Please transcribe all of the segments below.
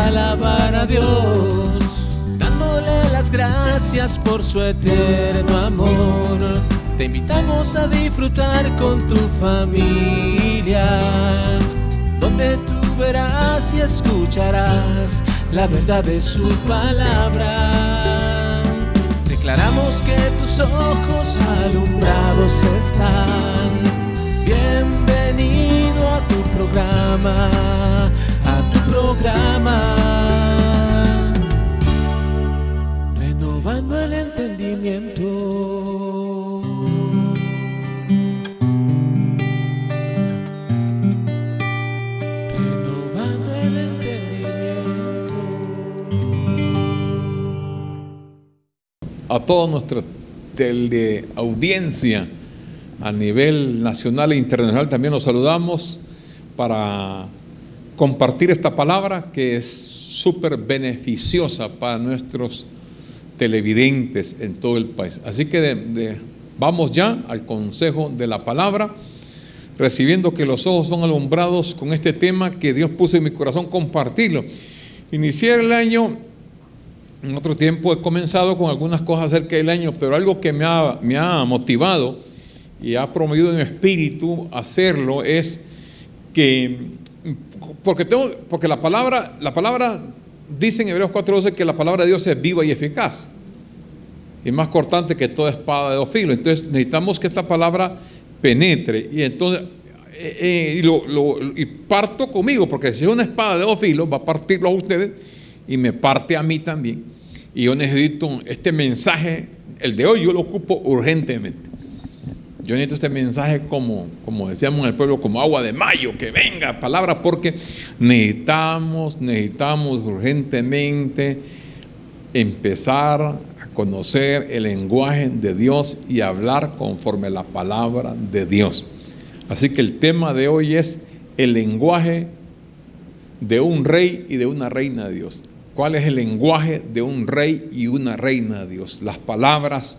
alabar a Dios, dándole las gracias por su eterno amor. Te invitamos a disfrutar con tu familia, donde tú verás y escucharás la verdad de su palabra. Declaramos que tus ojos alumbrados están. Bienvenido a tu programa, renovando el entendimiento. Renovando el entendimiento. A toda nuestra teleaudiencia a nivel nacional e internacional también los saludamos para compartir esta palabra que es súper beneficiosa para nuestros televidentes en todo el país. Así que vamos ya al consejo de la palabra, recibiendo que los ojos son alumbrados con este tema que Dios puso en mi corazón compartirlo. Inicié el año, en otro tiempo he comenzado con algunas cosas acerca del año, pero algo que me ha motivado y ha promovido en mi espíritu hacerlo es que, porque la palabra dice en Hebreos 4:12 que la palabra de Dios es viva y eficaz y más cortante que toda espada de dos filos. Entonces necesitamos que esta palabra penetre y entonces y parto conmigo, porque si es una espada de dos filos va a partirlo a ustedes y me parte a mí también, y yo necesito este mensaje, el de hoy yo lo ocupo urgentemente. Yo necesito este mensaje como decíamos en el pueblo, como agua de mayo, que venga palabra, porque necesitamos urgentemente empezar a conocer el lenguaje de Dios y hablar conforme a la palabra de Dios. Así que el tema de hoy es el lenguaje de un rey y de una reina de Dios. ¿Cuál es el lenguaje de un rey y una reina de Dios? Las palabras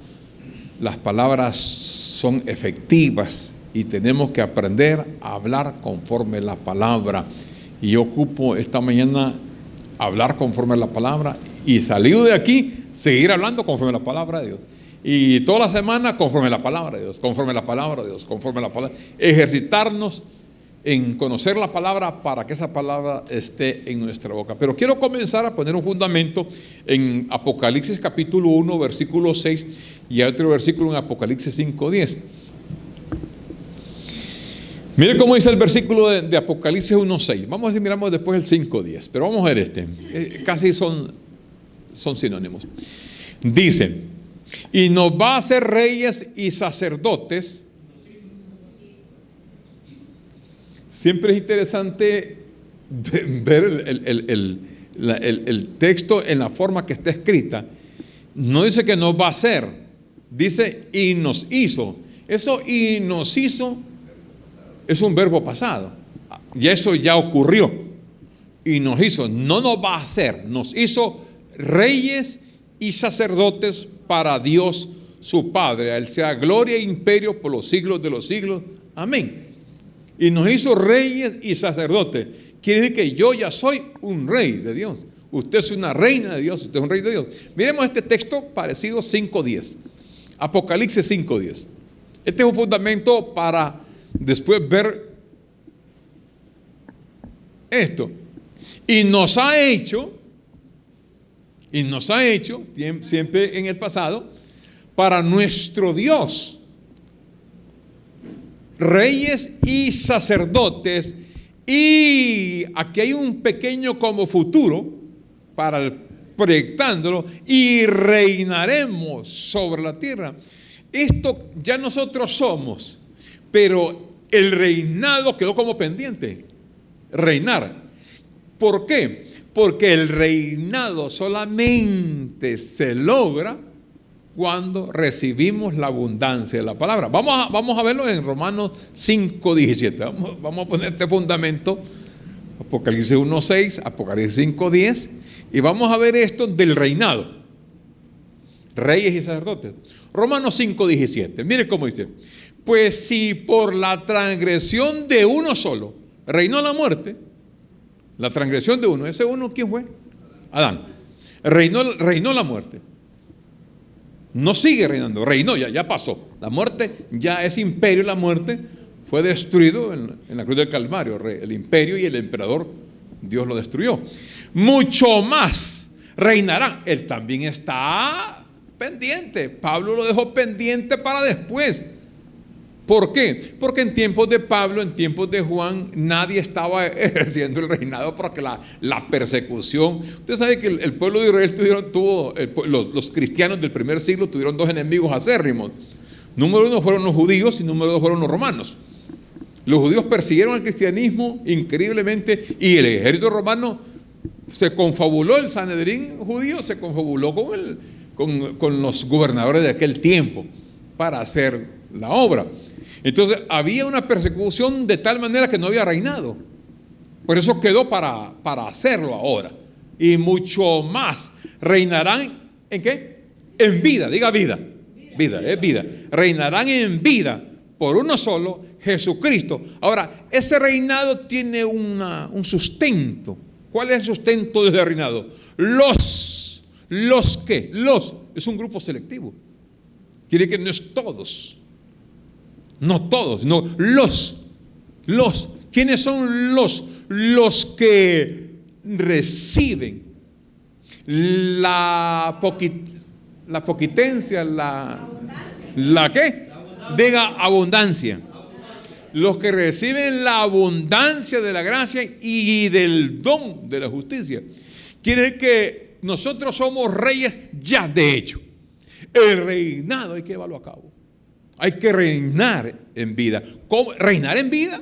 son efectivas y tenemos que aprender a hablar conforme a la palabra. Y yo ocupo esta mañana hablar conforme a la palabra y salido de aquí, seguir hablando conforme a la palabra de Dios. Y toda la semana conforme a la palabra de Dios, conforme a la palabra de Dios, conforme a la palabra. Ejercitarnos en conocer la palabra para que esa palabra esté en nuestra boca. Pero quiero comenzar a poner un fundamento en Apocalipsis capítulo 1, versículo 6, y hay otro versículo en Apocalipsis 5:10. Miren cómo dice el versículo de Apocalipsis 1:6. Vamos a ver si miramos después el 5:10, pero vamos a ver este. Casi son sinónimos. Dice: y nos va a hacer reyes y sacerdotes. Siempre es interesante ver el texto en la forma que está escrita. No dice que nos va a hacer, dice y nos hizo. Eso y nos hizo es un verbo pasado. Y eso ya ocurrió. Y nos hizo, no nos va a hacer, nos hizo reyes y sacerdotes para Dios su Padre. A Él sea gloria e imperio por los siglos de los siglos. Amén. Y nos hizo reyes y sacerdotes. Quiere decir que yo ya soy un rey de Dios. Usted es una reina de Dios. Usted es un rey de Dios. Miremos este texto parecido 5:10. Apocalipsis 5:10. Este es un fundamento para después ver esto. Y nos ha hecho siempre en el pasado, para nuestro Dios, reyes y sacerdotes. Y aquí hay un pequeño como futuro para proyectándolo, y reinaremos sobre la tierra. Esto ya nosotros somos, pero el reinado quedó como pendiente. Reinar. ¿Por qué? Porque el reinado solamente se logra cuando recibimos la abundancia de la palabra. Vamos a verlo en Romanos 5:17. Vamos a poner este fundamento. Apocalipsis 1:6, Apocalipsis 5:10. Y vamos a ver esto del reinado. Reyes y sacerdotes. Romanos 5:17. Mire cómo dice. Pues si por la transgresión de uno solo reinó la muerte, La transgresión de uno. ¿Ese uno quién fue? Adán. Reinó la muerte. No sigue reinando, reinó, ya pasó. La muerte ya es imperio, la muerte fue destruido en la cruz del Calvario. El imperio y el emperador, Dios lo destruyó. Mucho más reinará. Él también está pendiente. Pablo lo dejó pendiente para después. ¿Por qué? Porque en tiempos de Pablo, en tiempos de Juan, nadie estaba ejerciendo el reinado porque la persecución. Usted sabe que el pueblo de Israel los cristianos del primer siglo tuvieron dos enemigos acérrimos. Número uno fueron los judíos y número dos fueron los romanos. Los judíos persiguieron al cristianismo increíblemente y el ejército romano se confabuló, el Sanedrín judío se confabuló con los gobernadores de aquel tiempo para hacer la obra. Entonces había una persecución de tal manera que no había reinado. Por eso quedó para hacerlo ahora. Y mucho más. Reinarán ¿en qué? En vida, diga vida. Vida, es vida. Reinarán en vida por uno solo, Jesucristo. Ahora, ese reinado tiene un sustento. ¿Cuál es el sustento de ese reinado? Los que, es un grupo selectivo. Quiere que no es todos. No todos, no, los. ¿Quiénes son los? Los que reciben la poquitencia, ¿la qué? Diga abundancia. Los que reciben la abundancia de la gracia y del don de la justicia. Quiere decir que nosotros somos reyes ya de hecho. El reinado hay que llevarlo a cabo. Hay que reinar en vida. ¿Cómo? ¿Reinar en vida?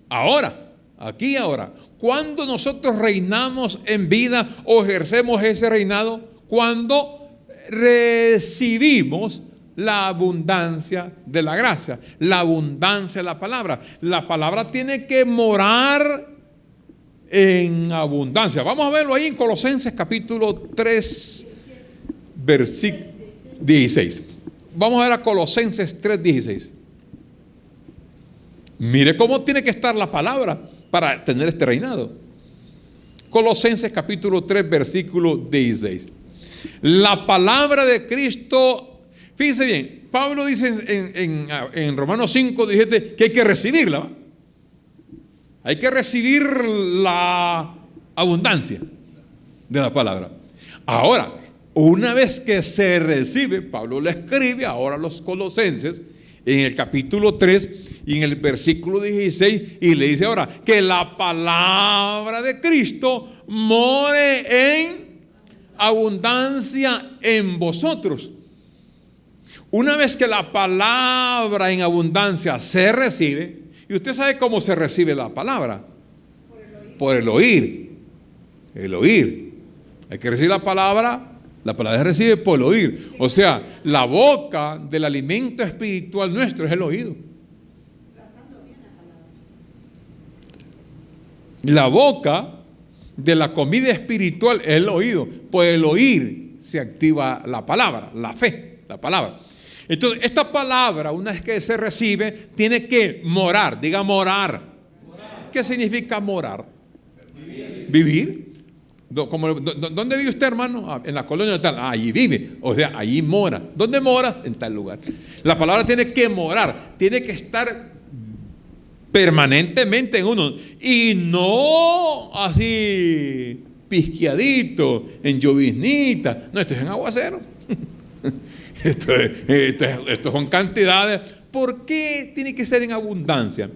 Ahora, aquí y ahora. ¿Cuándo nosotros reinamos en vida o ejercemos ese reinado? Cuando recibimos la abundancia de la gracia, la abundancia de la palabra. La palabra tiene que morar en abundancia. Vamos a verlo ahí en Colosenses capítulo 3, versículo 16. Vamos a ver a Colosenses 3:16. Mire cómo tiene que estar la palabra para tener este reinado. Colosenses capítulo 3, versículo 16. La palabra de Cristo, fíjense bien, Pablo dice en Romanos 5, 17 que hay que recibirla, ¿va? Hay que recibir la abundancia de la palabra. Ahora, una vez que se recibe, Pablo le escribe ahora a los colosenses en el capítulo 3 y en el versículo 16 y le dice ahora que la palabra de Cristo more en abundancia en vosotros. Una vez que la palabra en abundancia se recibe, y usted sabe cómo se recibe la palabra, por el oír. El oír. Hay que recibir la palabra se recibe por el oír. O sea, la boca del alimento espiritual nuestro es el oído. La boca de la comida espiritual es el oído. Por el oír se activa la palabra, la fe, la palabra. Entonces, esta palabra, una vez que se recibe, tiene que morar. Diga morar. ¿Qué significa morar? Vivir. ¿Dónde vive usted, hermano? En la colonia tal. Allí vive. O sea, allí mora. ¿Dónde mora? En tal lugar. La palabra tiene que morar. Tiene que estar permanentemente en uno. Y no así pisqueadito, en lloviznita. No, esto es en aguacero. Esto son cantidades. ¿Por qué tiene que ser en abundancia?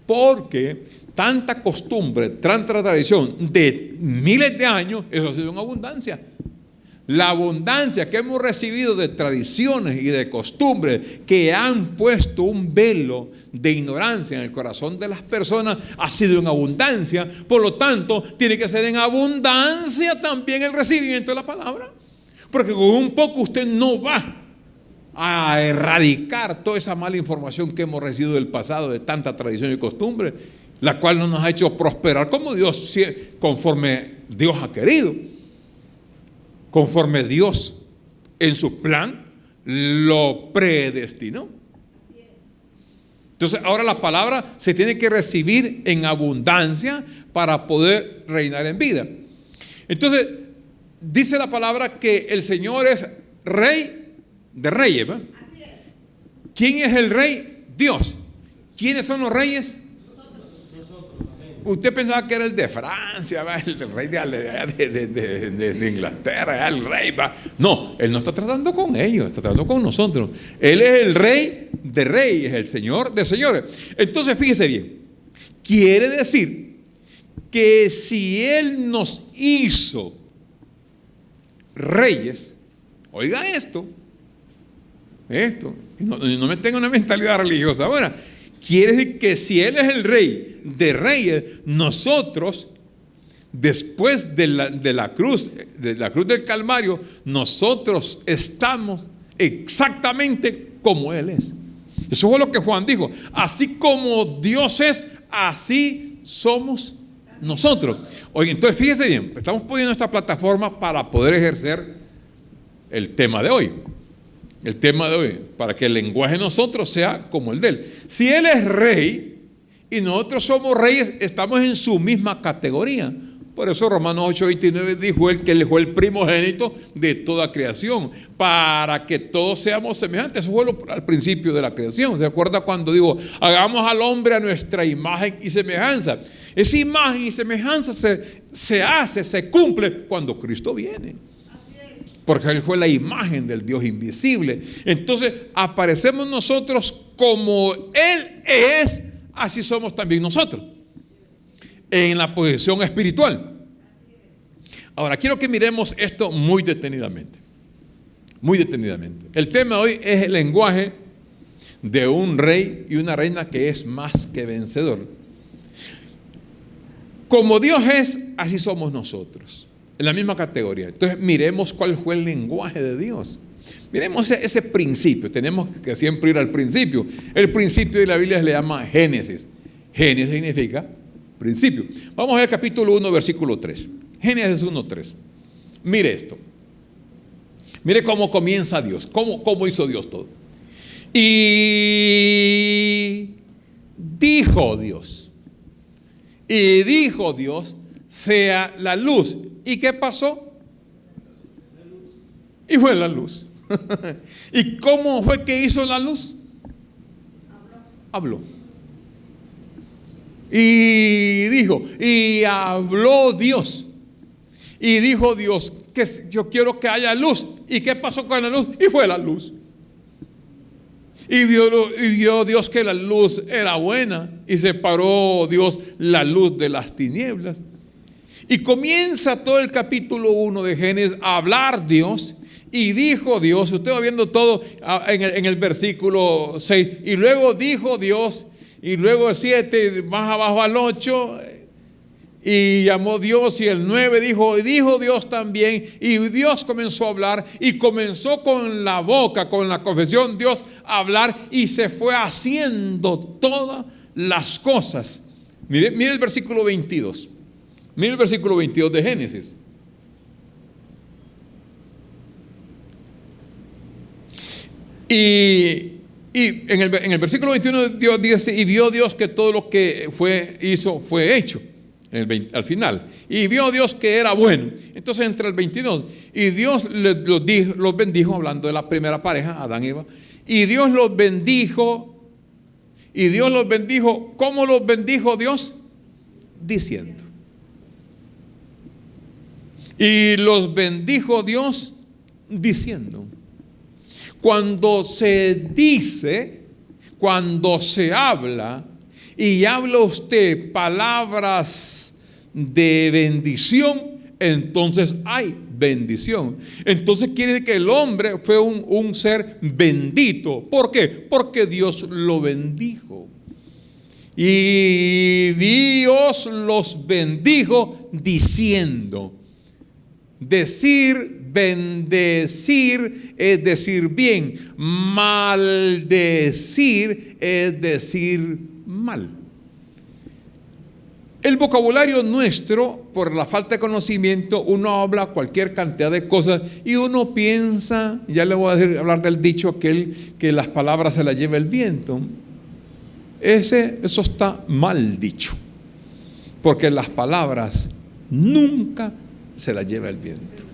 Porque tanta costumbre, tanta tradición de miles de años, eso ha sido en abundancia. La abundancia que hemos recibido de tradiciones y de costumbres que han puesto un velo de ignorancia en el corazón de las personas ha sido en abundancia. Por lo tanto, tiene que ser en abundancia también el recibimiento de la palabra. Porque con un poco usted no va a erradicar toda esa mala información que hemos recibido del pasado, de tanta tradición y costumbre, la cual no nos ha hecho prosperar como Dios, conforme Dios ha querido, conforme Dios en su plan lo predestinó. Entonces ahora la palabra se tiene que recibir en abundancia para poder reinar en vida. Entonces dice la palabra que el Señor es Rey de reyes, ¿verdad? Así es. ¿Quién es el rey? Dios. ¿Quiénes son los reyes? Usted pensaba que era el de Francia, ¿va? El rey de Inglaterra, el rey, ¿va? No, Él no está tratando con ellos, está tratando con nosotros. Él es el Rey de reyes, el Señor de señores. Entonces fíjese bien, quiere decir que si Él nos hizo reyes, oiga esto, y no me tenga una mentalidad religiosa ahora. Quiere decir que si Él es el Rey de reyes, nosotros, después de la cruz del Calvario, nosotros estamos exactamente como Él es. Eso fue lo que Juan dijo. Así como Dios es, así somos nosotros. Oye, entonces fíjese bien, estamos poniendo esta plataforma para poder ejercer el tema de hoy. El tema de hoy, para que el lenguaje de nosotros sea como el de Él. Si Él es rey y nosotros somos reyes, estamos en su misma categoría. Por eso Romanos 8:29 dijo Él que Él fue el primogénito de toda creación, para que todos seamos semejantes. Eso fue al principio de la creación. ¿Se acuerda cuando digo, hagamos al hombre a nuestra imagen y semejanza? Esa imagen y semejanza se cumple cuando Cristo viene. Porque Él fue la imagen del Dios invisible. Entonces aparecemos nosotros como Él es, así somos también nosotros, en la posición espiritual. Ahora quiero que miremos esto muy detenidamente. Muy detenidamente. El tema de hoy es el lenguaje de un rey y una reina que es más que vencedor. Como Dios es, así somos nosotros. En la misma categoría. Entonces miremos cuál fue el lenguaje de Dios. Miremos ese principio. Tenemos que siempre ir al principio. El principio de la Biblia se le llama Génesis. Génesis significa principio. Vamos a ver el capítulo 1, versículo 3. Génesis 1:3. Mire esto. Mire cómo comienza Dios. Cómo hizo Dios todo. Y dijo Dios. Sea la luz. ¿Y qué pasó? Y fue la luz. ¿Y cómo fue que hizo la luz? Habló. Y dijo, y habló Dios. Y dijo Dios, que yo quiero que haya luz. ¿Y qué pasó con la luz? Y fue la luz. Y vio Dios que la luz era buena. Y separó Dios la luz de las tinieblas. Y comienza todo el capítulo 1 de Génesis a hablar Dios. Y dijo Dios, usted va viendo todo en el versículo 6. Y luego dijo Dios, y luego el 7, más abajo al 8. Y llamó Dios, y el 9 dijo, y dijo Dios también. Y Dios comenzó a hablar, y comenzó con la boca, con la confesión, Dios a hablar, y se fue haciendo todas las cosas. Mire el versículo 22. Mira el versículo 22 de Génesis. Y en el versículo 21 Dios dice, y vio Dios que todo lo que hizo fue hecho. Al final. Y vio Dios que era bueno. Entonces entra el 22. Y Dios los bendijo, hablando de la primera pareja, Adán y Eva. Y Dios los bendijo. ¿Cómo los bendijo Dios? Diciendo. Y los bendijo Dios diciendo. Cuando se dice, cuando se habla, y habla usted palabras de bendición, entonces hay bendición. Entonces quiere decir que el hombre fue un ser bendito. ¿Por qué? Porque Dios lo bendijo. Y Dios los bendijo diciendo. Bendecir es decir bien, maldecir es decir mal. El vocabulario nuestro, por la falta de conocimiento, uno habla cualquier cantidad de cosas y uno piensa, ya le voy a hablar del dicho aquel que las palabras se las lleva el viento. Eso está mal dicho, porque las palabras nunca se las lleva el viento.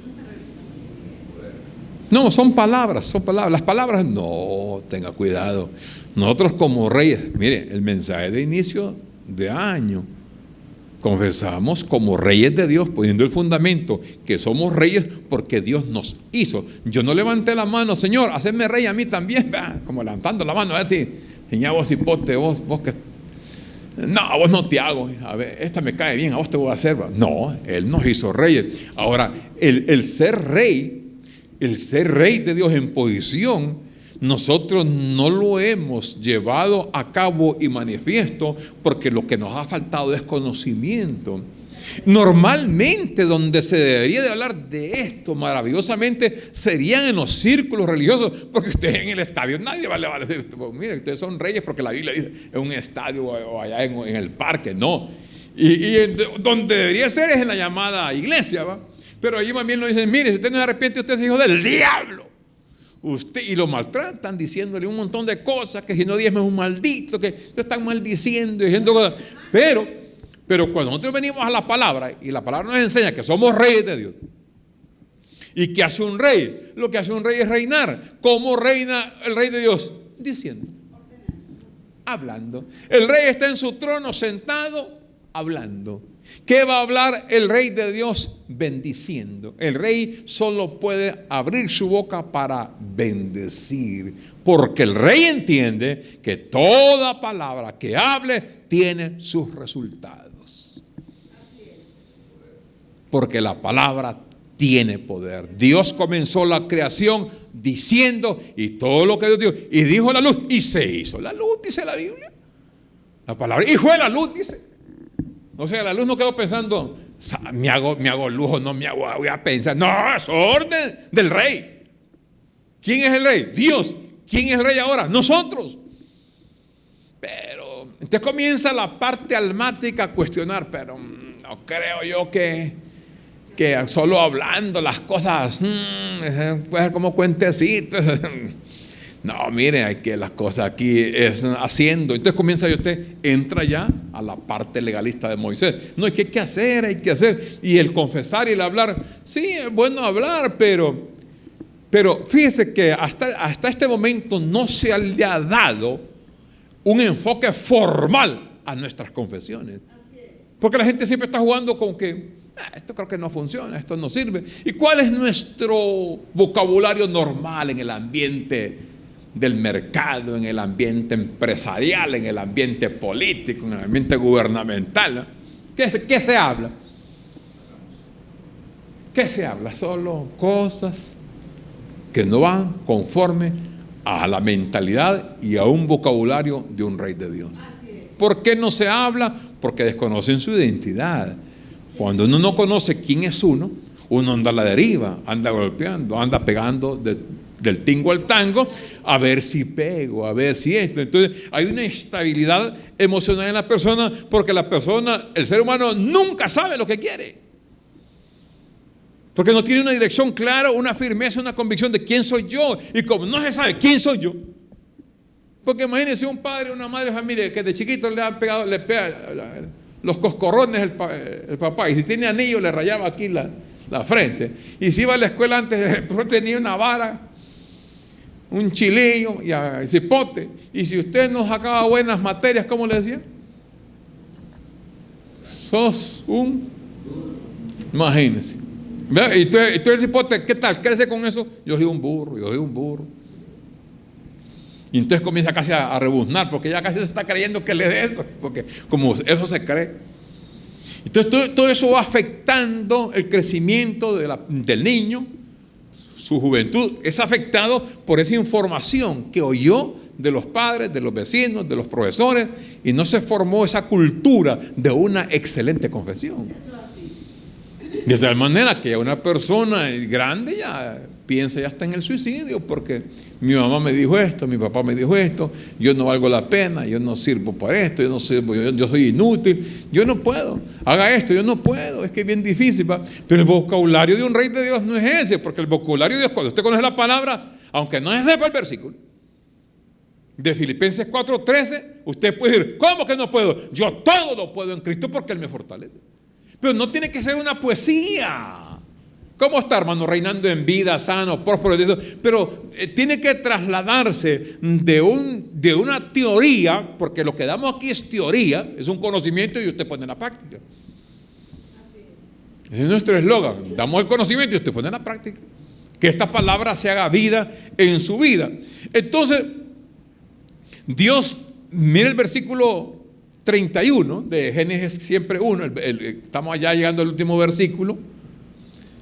No, son palabras. Las palabras, no, tenga cuidado. Nosotros como reyes, mire, el mensaje de inicio de año, confesamos como reyes de Dios, poniendo el fundamento que somos reyes porque Dios nos hizo. Yo no levanté la mano, Señor, hacedme rey a mí también, como levantando la mano, a ver si, señor, vos hipote, vos que... No, a vos no te hago, a ver, esta me cae bien, a vos te voy a hacer. No, Él nos hizo reyes. Ahora, el ser rey de Dios en posición, nosotros no lo hemos llevado a cabo y manifiesto porque lo que nos ha faltado es conocimiento. Normalmente donde se debería de hablar de esto maravillosamente serían en los círculos religiosos, porque ustedes en el estadio nadie le va a decir, miren, ustedes son reyes porque la Biblia dice en un estadio o allá en el parque, no. Y donde debería ser es en la llamada iglesia, ¿va? Pero allí más bien lo dicen, mire, si usted no se arrepiente, usted es hijo del diablo. Y lo maltratan diciéndole un montón de cosas, que si no diezma es un maldito, que te están maldiciendo y diciendo cosas. Pero cuando nosotros venimos a la palabra, y la palabra nos enseña que somos reyes de Dios, ¿y qué hace un rey? Lo que hace un rey es reinar. ¿Cómo reina el rey de Dios? Diciendo, hablando. El rey está en su trono sentado, hablando. ¿Qué va a hablar el rey de Dios? Bendiciendo. El rey solo puede abrir su boca para bendecir, porque el rey entiende que toda palabra que hable tiene sus resultados. Porque la palabra tiene poder. Dios comenzó la creación diciendo, y todo lo que Dios dijo, y dijo la luz, y se hizo la luz, dice la Biblia. La palabra, y fue la luz, dice. O sea, la luz no quedó pensando, me hago lujo, no me hago, voy a pensar. No, es orden del rey. ¿Quién es el rey? Dios. ¿Quién es el rey ahora? Nosotros. Pero entonces comienza la parte almática a cuestionar, pero no creo yo que solo hablando las cosas, puede ser como cuentecitos. No, mire, hay que las cosas aquí es haciendo. Entonces comienza y usted entra ya a la parte legalista de Moisés. No, hay que hacer, hay que hacer. Y el confesar y el hablar, sí, es bueno hablar, pero fíjese que hasta este momento no se le ha dado un enfoque formal a nuestras confesiones. Porque la gente siempre está jugando con que esto creo que no funciona, esto no sirve. ¿Y cuál es nuestro vocabulario normal en el ambiente del mercado, en el ambiente empresarial, en el ambiente político, en el ambiente gubernamental, ¿no? ¿Qué se habla? ¿Qué se habla? Solo cosas que no van conforme a la mentalidad y a un vocabulario de un rey de Dios. ¿Por qué no se habla? Porque desconocen su identidad. Cuando uno no conoce quién es uno anda a la deriva, anda golpeando, anda pegando del tingo al tango, a ver si pego, a ver si esto. Entonces hay una estabilidad emocional en la persona, porque la persona, el ser humano, nunca sabe lo que quiere, porque no tiene una dirección clara, una firmeza, una convicción de quién soy yo. Y como no se sabe quién soy yo, porque imagínense un padre o una madre, mire, que de chiquito le pega los coscorrones el papá, y si tiene anillo le rayaba aquí la frente, y si iba a la escuela antes tenía una vara, un chilillo y cipote, y si usted no sacaba buenas materias, ¿cómo le decía? Sos un... Imagínense. Y tú el cipote, ¿qué tal? ¿Crece con eso? Yo soy un burro. Y entonces comienza casi a rebuznar, porque ya casi se está creyendo que le dé eso, porque como eso se cree. Entonces todo eso va afectando el crecimiento del niño. Su juventud es afectado por esa información que oyó de los padres, de los vecinos, de los profesores, y no se formó esa cultura de una excelente confesión. De tal manera que una persona grande ya piensa, ya está en el suicidio, porque mi mamá me dijo esto, mi papá me dijo esto, yo no valgo la pena, yo no sirvo para esto, yo soy inútil, yo no puedo, haga esto, yo no puedo, es que es bien difícil, ¿va? Pero el vocabulario de un rey de Dios no es ese, porque el vocabulario de Dios, cuando usted conoce la palabra, aunque no se sepa el versículo, de Filipenses 4:13, usted puede decir, ¿cómo que no puedo? Yo todo lo puedo en Cristo porque Él me fortalece. Pero no tiene que ser una poesía. ¿Cómo está, hermano? Reinando en vida, sano, próspero. Pero tiene que trasladarse de una teoría, porque lo que damos aquí es teoría, es un conocimiento y usted pone en la práctica. Ese es nuestro eslogan. Damos el conocimiento y usted pone en la práctica. Que esta palabra se haga vida en su vida. Entonces, Dios, mire el versículo 31 de Génesis siempre 1. Estamos allá llegando al último versículo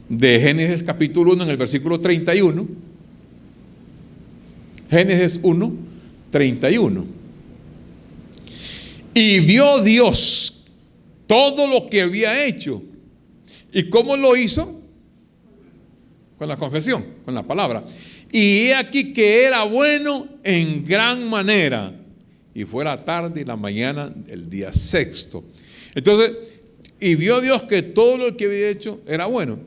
de Génesis capítulo 1 en el versículo 31. Génesis 1, 31. Y vio Dios todo lo que había hecho. ¿Y cómo lo hizo? Con la confesión, con la palabra. Y he aquí que era bueno en gran manera. Y fue la tarde y la mañana del día sexto. Entonces, y vio Dios que todo lo que había hecho era bueno.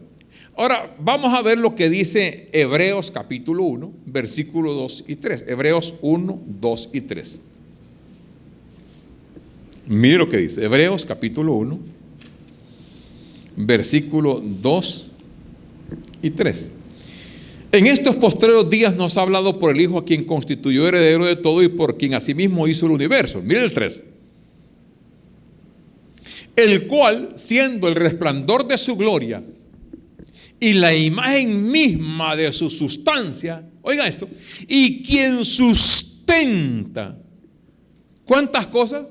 Ahora, vamos a ver lo que dice Hebreos capítulo 1, versículo 2 y 3. Hebreos 1, 2 y 3. Mire lo que dice. Hebreos capítulo 1, versículo 2 y 3. En estos postreros días nos ha hablado por el Hijo, a quien constituyó heredero de todo y por quien asimismo hizo el universo. Mire el 3. El cual, siendo el resplandor de su gloria y la imagen misma de su sustancia, oiga esto, y quien sustenta, ¿cuántas cosas?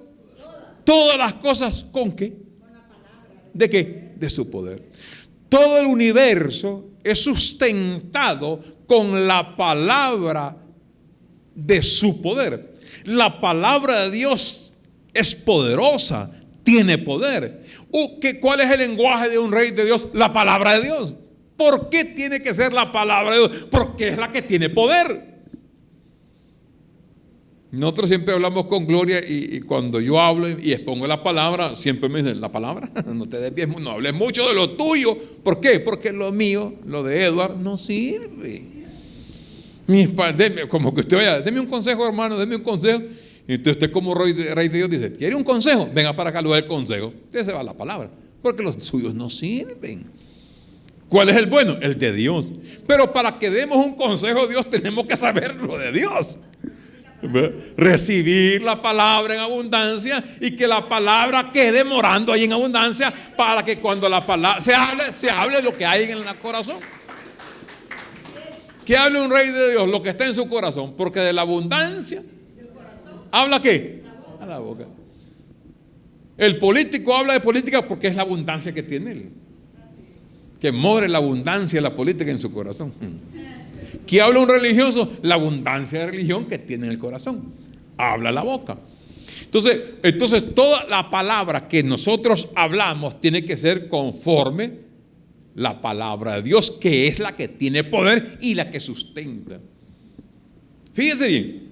Todas las cosas, ¿con qué? ¿De qué? De su poder. Todo el universo es sustentado con la palabra de su poder. La palabra de Dios es poderosa, tiene poder. ¿Cuál es el lenguaje de un rey de Dios? La palabra de Dios. ¿Por qué tiene que ser la palabra de Dios? Porque es la que tiene poder. Nosotros siempre hablamos con Gloria y cuando yo hablo y expongo la palabra, siempre me dicen, ¿la palabra? No te desvíes, no hables mucho de lo tuyo. ¿Por qué? Porque lo mío, lo de Edward, no sirve. Como que usted vaya, deme un consejo, hermano, deme un consejo. Y usted como rey de Dios dice, ¿quiere un consejo? Venga para acá, lo da el consejo. Usted se va a la palabra, porque los suyos no sirven. ¿Cuál es el bueno? El de Dios. Pero para que demos un consejo de Dios tenemos que saber lo de Dios. Recibir la palabra en abundancia y que la palabra quede morando ahí en abundancia para que cuando la palabra se hable lo que hay en el corazón. ¿Qué hable un rey de Dios? Lo que está en su corazón, porque de la abundancia ¿habla qué? A la boca. El político habla de política porque es la abundancia que tiene él, que more la abundancia de la política en su corazón. ¿Qué habla un religioso? La abundancia de religión que tiene en el corazón. Habla la boca. Entonces toda la palabra que nosotros hablamos tiene que ser conforme la palabra de Dios, que es la que tiene poder y la que sustenta. Fíjense bien,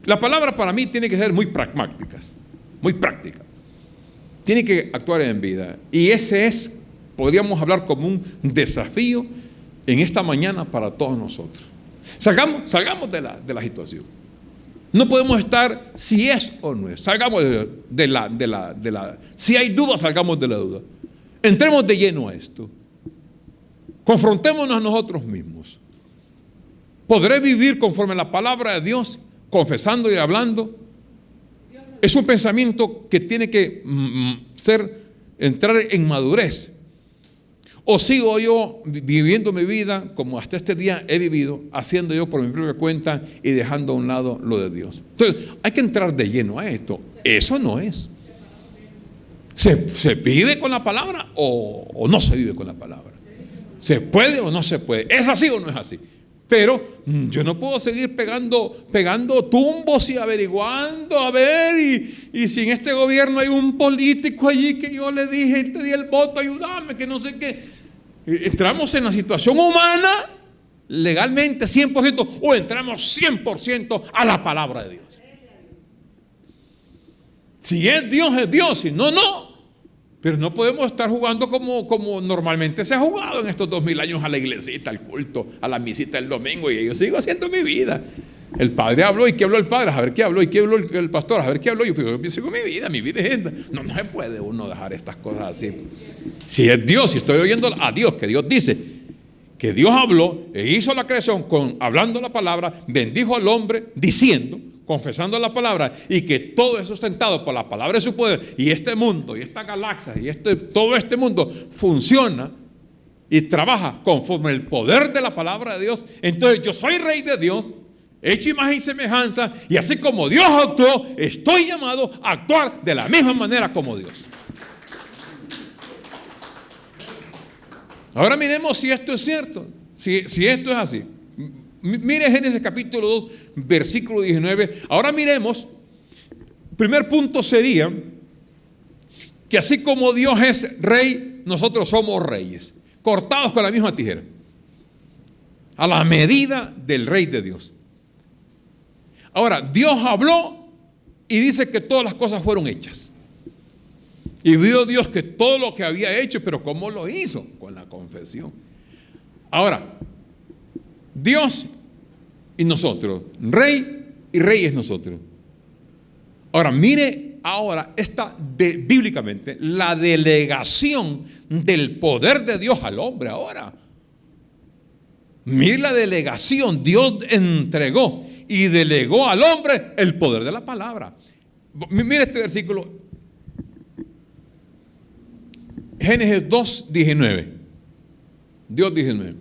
la palabra para mí tiene que ser muy pragmática, muy práctica. Tiene que actuar en vida. Y ese es, podríamos hablar como un desafío en esta mañana para todos nosotros. Salgamos de la situación. No podemos estar si es o no es. Salgamos de la si hay duda, salgamos de la duda. Entremos de lleno a esto. Confrontémonos a nosotros mismos. ¿Podré vivir conforme a la palabra de Dios, confesando y hablando? Es un pensamiento que tiene que entrar en madurez. ¿O sigo yo viviendo mi vida como hasta este día he vivido, haciendo yo por mi propia cuenta y dejando a un lado lo de Dios? Entonces, hay que entrar de lleno a esto. Eso no es. ¿Se vive con la palabra o no se vive con la palabra? ¿Se puede o no se puede? ¿Es así o no es así? Pero yo no puedo seguir pegando tumbos y averiguando, a ver, y si en este gobierno hay un político allí que yo le dije, te di el voto, ayúdame, que no sé qué. Entramos en la situación humana, legalmente 100%, o entramos 100% a la palabra de Dios. Si es Dios, si no, no. Pero no podemos estar jugando como normalmente se ha jugado en estos 2000 años a la iglesita, al culto, a la misita del domingo, y yo sigo haciendo mi vida. El padre habló, ¿y qué habló el padre? A ver qué habló, ¿y qué habló el pastor? A ver qué habló. Yo sigo mi vida es esta. No se puede uno dejar estas cosas así. Si es Dios, si estoy oyendo a Dios, que Dios dice que Dios habló e hizo la creación hablando la palabra, bendijo al hombre diciendo, confesando la palabra, y que todo es sustentado por la palabra de su poder, y este mundo, y esta galaxia, y todo este mundo funciona y trabaja conforme el poder de la palabra de Dios. Entonces yo soy rey de Dios, hecho imagen y semejanza, y así como Dios actuó, estoy llamado a actuar de la misma manera como Dios. Ahora miremos si esto es cierto, si esto es así. Mire Génesis capítulo 2, versículo 19. Ahora miremos, primer punto sería que así como Dios es rey, nosotros somos reyes, cortados con la misma tijera, a la medida del rey de Dios. Ahora, Dios habló y dice que todas las cosas fueron hechas. Y vio Dios que todo lo que había hecho, pero ¿cómo lo hizo? Con la confesión. Ahora, Dios y nosotros, rey y rey es nosotros. Ahora, mire ahora bíblicamente la delegación del poder de Dios al hombre ahora. Mire la delegación, Dios entregó y delegó al hombre el poder de la palabra. Mire este versículo. Génesis 2, 19. Dios 19.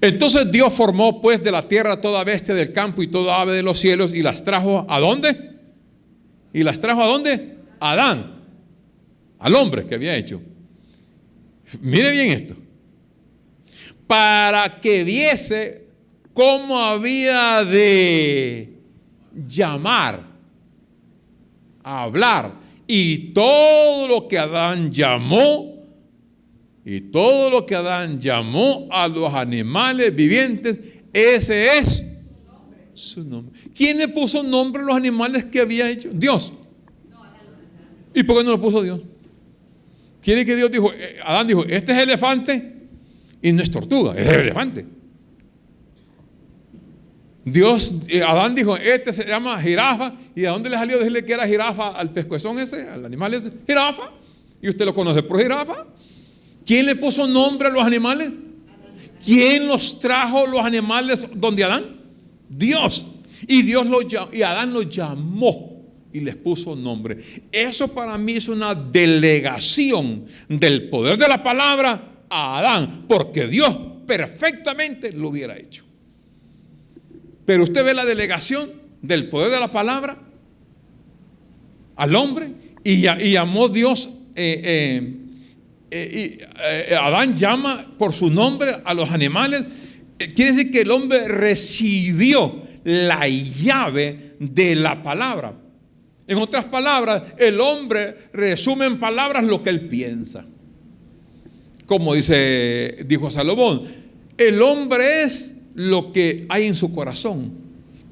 Entonces Dios formó pues de la tierra toda bestia del campo y toda ave de los cielos y las trajo ¿a dónde? ¿Y las trajo a dónde? A Adán, al hombre que había hecho. Mire bien esto. Para que viese cómo había de llamar, hablar. Y todo lo que Adán llamó a los animales vivientes, ese es su nombre. ¿Quién le puso nombre a los animales que había hecho? Dios. ¿Y por qué no lo puso Dios? ¿Quiere que Dios dijo? Adán dijo, este es elefante y no es tortuga, es elefante. Adán dijo, este se llama jirafa. ¿Y de dónde le salió decirle que era jirafa al pescuezón ese, al animal ese? Jirafa. ¿Y usted lo conoce por jirafa? ¿Quién le puso nombre a los animales? ¿Quién los trajo los animales donde Adán? Dios. Y Adán los llamó y les puso nombre. Eso para mí es una delegación del poder de la palabra a Adán, porque Dios perfectamente lo hubiera hecho. Pero usted ve la delegación del poder de la palabra al hombre y llamó Dios, Adán llama por su nombre a los animales. Quiere decir que el hombre recibió la llave de la palabra. En otras palabras, el hombre resume en palabras lo que él piensa. Como dijo Salomón, el hombre es lo que hay en su corazón.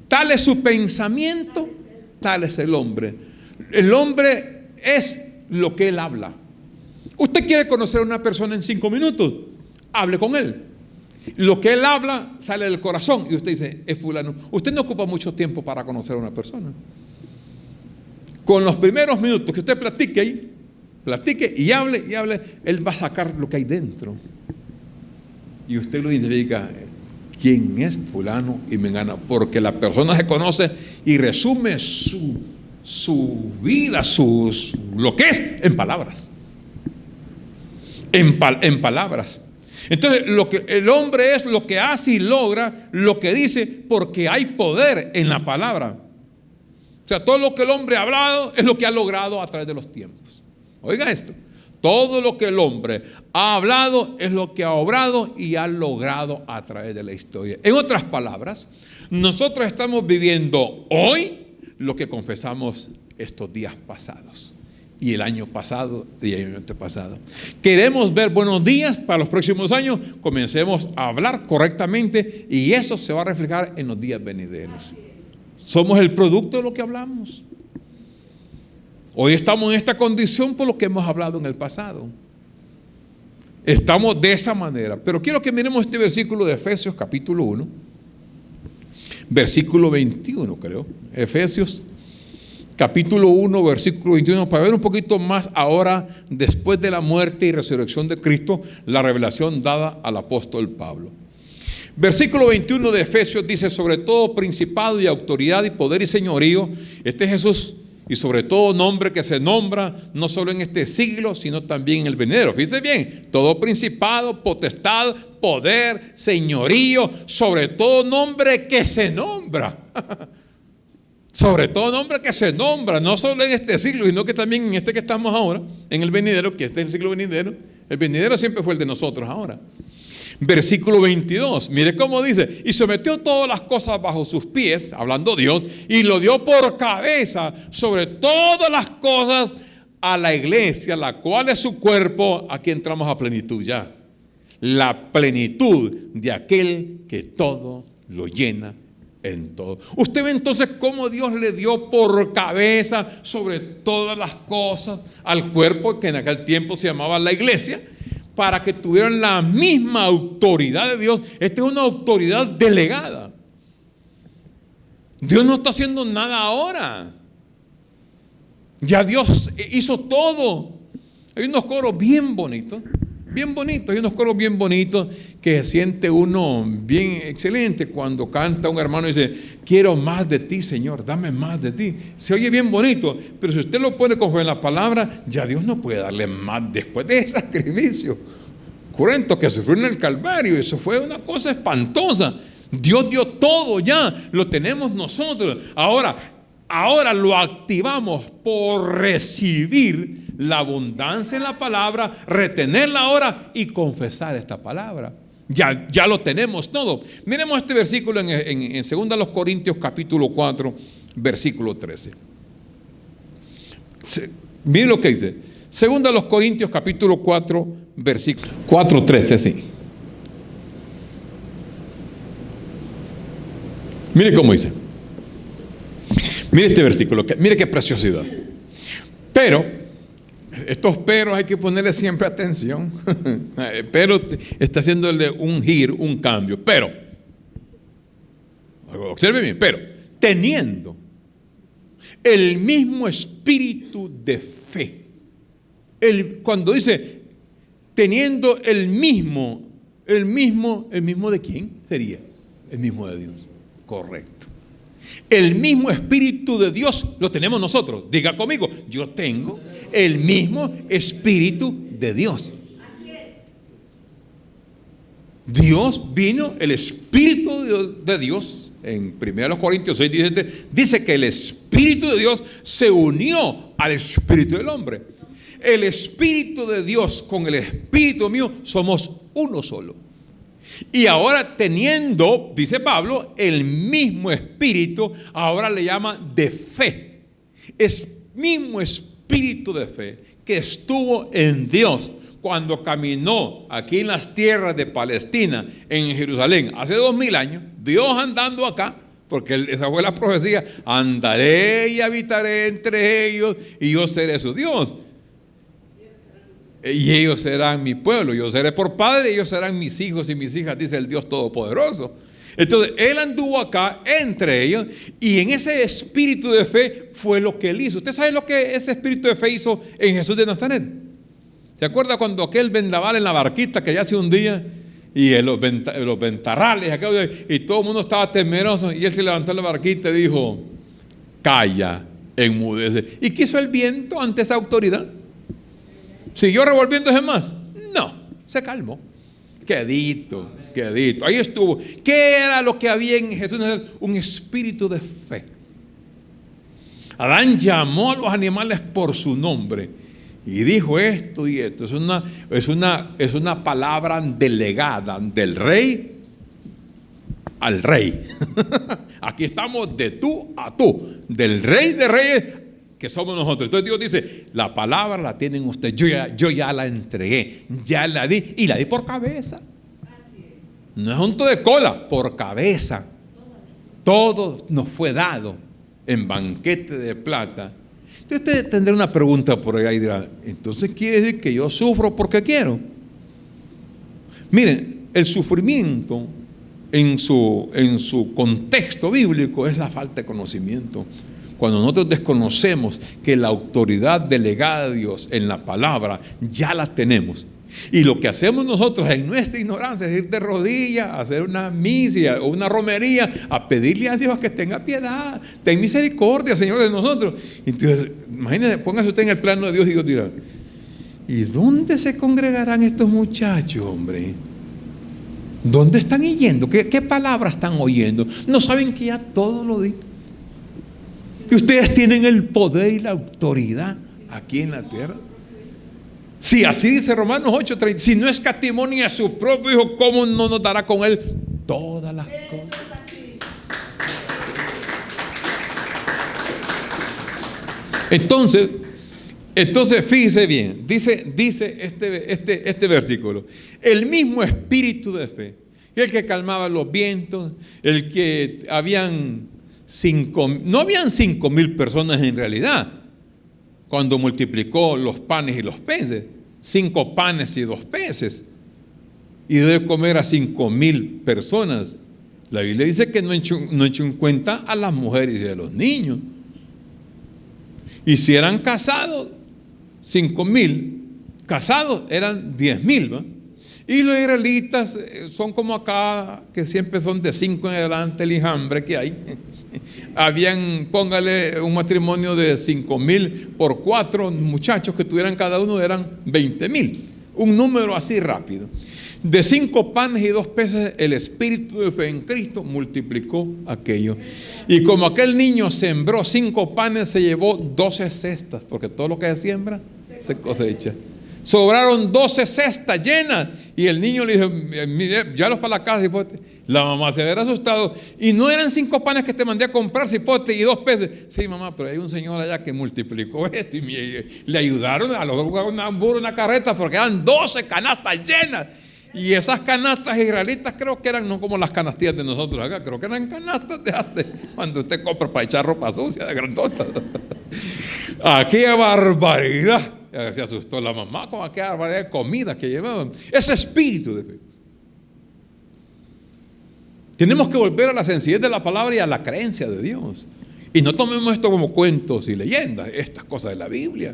Tal es su pensamiento, tal es el hombre. El hombre es lo que él habla. Usted quiere conocer a una persona en 5 minutos, hable con él. Lo que él habla sale del corazón y usted dice, es fulano. Usted no ocupa mucho tiempo para conocer a una persona. Con los primeros minutos que usted platique y hable, él va a sacar lo que hay dentro. Y usted lo identifica. ¿Quién es fulano y mengana? Porque la persona se conoce y resume su vida, lo que es, en palabras. En palabras. Entonces, lo que el hombre es lo que hace y logra, lo que dice, porque hay poder en la palabra. O sea, todo lo que el hombre ha hablado es lo que ha logrado a través de los tiempos. Oiga esto. Todo lo que el hombre ha hablado es lo que ha obrado y ha logrado a través de la historia. En otras palabras, nosotros estamos viviendo hoy lo que confesamos estos días pasados y el año pasado y el año antepasado. Queremos ver buenos días para los próximos años. Comencemos a hablar correctamente y eso se va a reflejar en los días venideros. Somos el producto de lo que hablamos. Hoy estamos en esta condición por lo que hemos hablado en el pasado. Estamos de esa manera. Pero quiero que miremos este versículo de Efesios capítulo 1, versículo 21, creo. Efesios, capítulo 1, versículo 21, para ver un poquito más ahora, después de la muerte y resurrección de Cristo, la revelación dada al apóstol Pablo. Versículo 21 de Efesios dice: sobre todo principado y autoridad y poder y señorío, este es Jesús, y sobre todo nombre que se nombra no solo en este siglo, sino también en el venidero. Fíjense bien, todo principado, potestad, poder, señorío, sobre todo nombre que se nombra. Sobre todo nombre que se nombra, no solo en este siglo, sino que también en este que estamos ahora, en el venidero, que este es el siglo venidero. El venidero siempre fue el de nosotros ahora. Versículo 22, mire cómo dice: y sometió todas las cosas bajo sus pies, hablando Dios, y lo dio por cabeza sobre todas las cosas a la iglesia, la cual es su cuerpo. Aquí entramos a plenitud ya. La plenitud de aquel que todo lo llena en todo. Usted ve entonces cómo Dios le dio por cabeza sobre todas las cosas al cuerpo, que en aquel tiempo se llamaba la iglesia, para que tuvieran la misma autoridad de Dios. Esta es una autoridad delegada. Dios no está haciendo nada ahora. Ya Dios hizo todo. Hay unos coros bien bonitos, hay unos coros bien bonitos que se siente uno bien excelente cuando canta un hermano y dice: quiero más de ti, Señor, dame más de ti. Se oye bien bonito, pero si usted lo pone conforme en la palabra, ya Dios no puede darle más después de ese sacrificio cruento que sufrió en el Calvario. Eso fue una cosa espantosa. Dios dio todo ya, lo tenemos nosotros. Ahora lo activamos por recibir la abundancia en la palabra, retenerla ahora y confesar esta palabra. Ya lo tenemos todo. Miremos este versículo en 2 Corintios capítulo 4, versículo 13. Miren lo que dice. 2 Corintios capítulo 4, versículo 4:13, sí. Mire cómo dice. Mire este versículo, mire qué preciosidad. Pero, estos peros hay que ponerle siempre atención. Pero está haciéndole un giro, un cambio. Pero, observe bien, pero teniendo el mismo espíritu de fe. Cuando dice teniendo el mismo ¿de quién sería? El mismo de Dios. Correcto. El mismo espíritu de Dios lo tenemos nosotros. Diga conmigo: yo tengo el mismo espíritu de Dios. Así es. Dios vino, el espíritu de Dios, en 1 Corintios 6, 17, dice que el espíritu de Dios se unió al espíritu del hombre. El espíritu de Dios con el espíritu mío somos uno solo. Y ahora teniendo, dice Pablo, el mismo espíritu, ahora le llama de fe. Es mismo espíritu de fe que estuvo en Dios cuando caminó aquí en las tierras de Palestina, en Jerusalén, hace 2000 años. Dios andando acá, porque esa fue la profecía: andaré y habitaré entre ellos y yo seré su Dios. Y ellos serán mi pueblo, yo seré por padre, y ellos serán mis hijos y mis hijas, dice el Dios Todopoderoso. Entonces él anduvo acá entre ellos, y en ese espíritu de fe fue lo que él hizo. ¿Usted sabe lo que ese espíritu de fe hizo en Jesús de Nazaret? ¿Se acuerda cuando aquel vendaval en la barquita que ya hace un día, y en los ventarrales, y todo el mundo estaba temeroso, y él se levantó en la barquita y dijo: calla, enmudece? ¿Y qué hizo el viento ante esa autoridad? ¿Siguió revolviéndose más? No, se calmó. Quedito. Ahí estuvo. ¿Qué era lo que había en Jesús? Un espíritu de fe. Adán llamó a los animales por su nombre y dijo esto y esto. Es una palabra delegada del rey al rey. Aquí estamos de tú a tú, del rey de reyes, que somos nosotros. Entonces Dios dice: la palabra la tienen ustedes, yo ya la entregué, ya la di, y la di por cabeza. Así es. No es junto de cola, por cabeza. Todo nos fue dado en banquete de plata. Entonces usted tendrá una pregunta por allá y dirá: entonces quiere decir que yo sufro porque quiero. Miren, el sufrimiento en su contexto bíblico es la falta de conocimiento. Cuando nosotros desconocemos que la autoridad delegada de Dios en la palabra ya la tenemos, y lo que hacemos nosotros en nuestra ignorancia es ir de rodillas a hacer una misa o una romería, a pedirle a Dios que tenga piedad, ten misericordia, Señor, de nosotros. Entonces, imagínese, póngase usted en el plano de Dios y Dios dirá: ¿y dónde se congregarán estos muchachos, hombre? ¿Dónde están yendo? ¿Qué palabras están oyendo? ¿No saben que ya todo lo di? Que ustedes tienen el poder y la autoridad aquí en la tierra. Si así dice Romanos 8:30, si no escatimó ni a su propio Hijo, ¿cómo no nos dará con Él todas las cosas? Entonces fíjese bien, dice este versículo: el mismo espíritu de fe, el que calmaba los vientos, el que no habían 5,000 personas en realidad, cuando multiplicó los panes y los peces, 5 panes y 2 peces, y debe comer a 5,000 personas. La Biblia dice que no echó en cuenta a las mujeres y a los niños. Y si eran casados, 5,000, casados eran 10,000, ¿va? Y los israelitas son como acá, que siempre son de 5 en adelante el enjambre que hay. Póngale un matrimonio de 5,000 por 4 muchachos que tuvieran cada uno, eran 20,000. Un número así rápido. De 5 panes y 2 peces, el espíritu de fe en Cristo multiplicó aquello. Y como aquel niño sembró 5 panes, se llevó 12 cestas, porque todo lo que se siembra se cosecha. Sobraron 12 cestas llenas. Y el niño le dijo: llévalos para la casa, cipote. La mamá se hubiera asustado. Y no eran 5 panes que te mandé a comprar, cipote, y 2 peces. Sí, mamá, pero hay un señor allá que multiplicó esto. Y le ayudaron a un burro, una carreta, porque eran 12 canastas llenas. Y esas canastas israelitas creo que eran no como las canastillas de nosotros acá, creo que eran canastas de antes, cuando usted compra para echar ropa sucia de grandota. ¡Aquella barbaridad! Se asustó la mamá con aquella barbaridad de comida que llevaban. Ese espíritu de fe. Tenemos que volver a la sencillez de la palabra y a la creencia de Dios. Y no tomemos esto como cuentos y leyendas, estas cosas de la Biblia,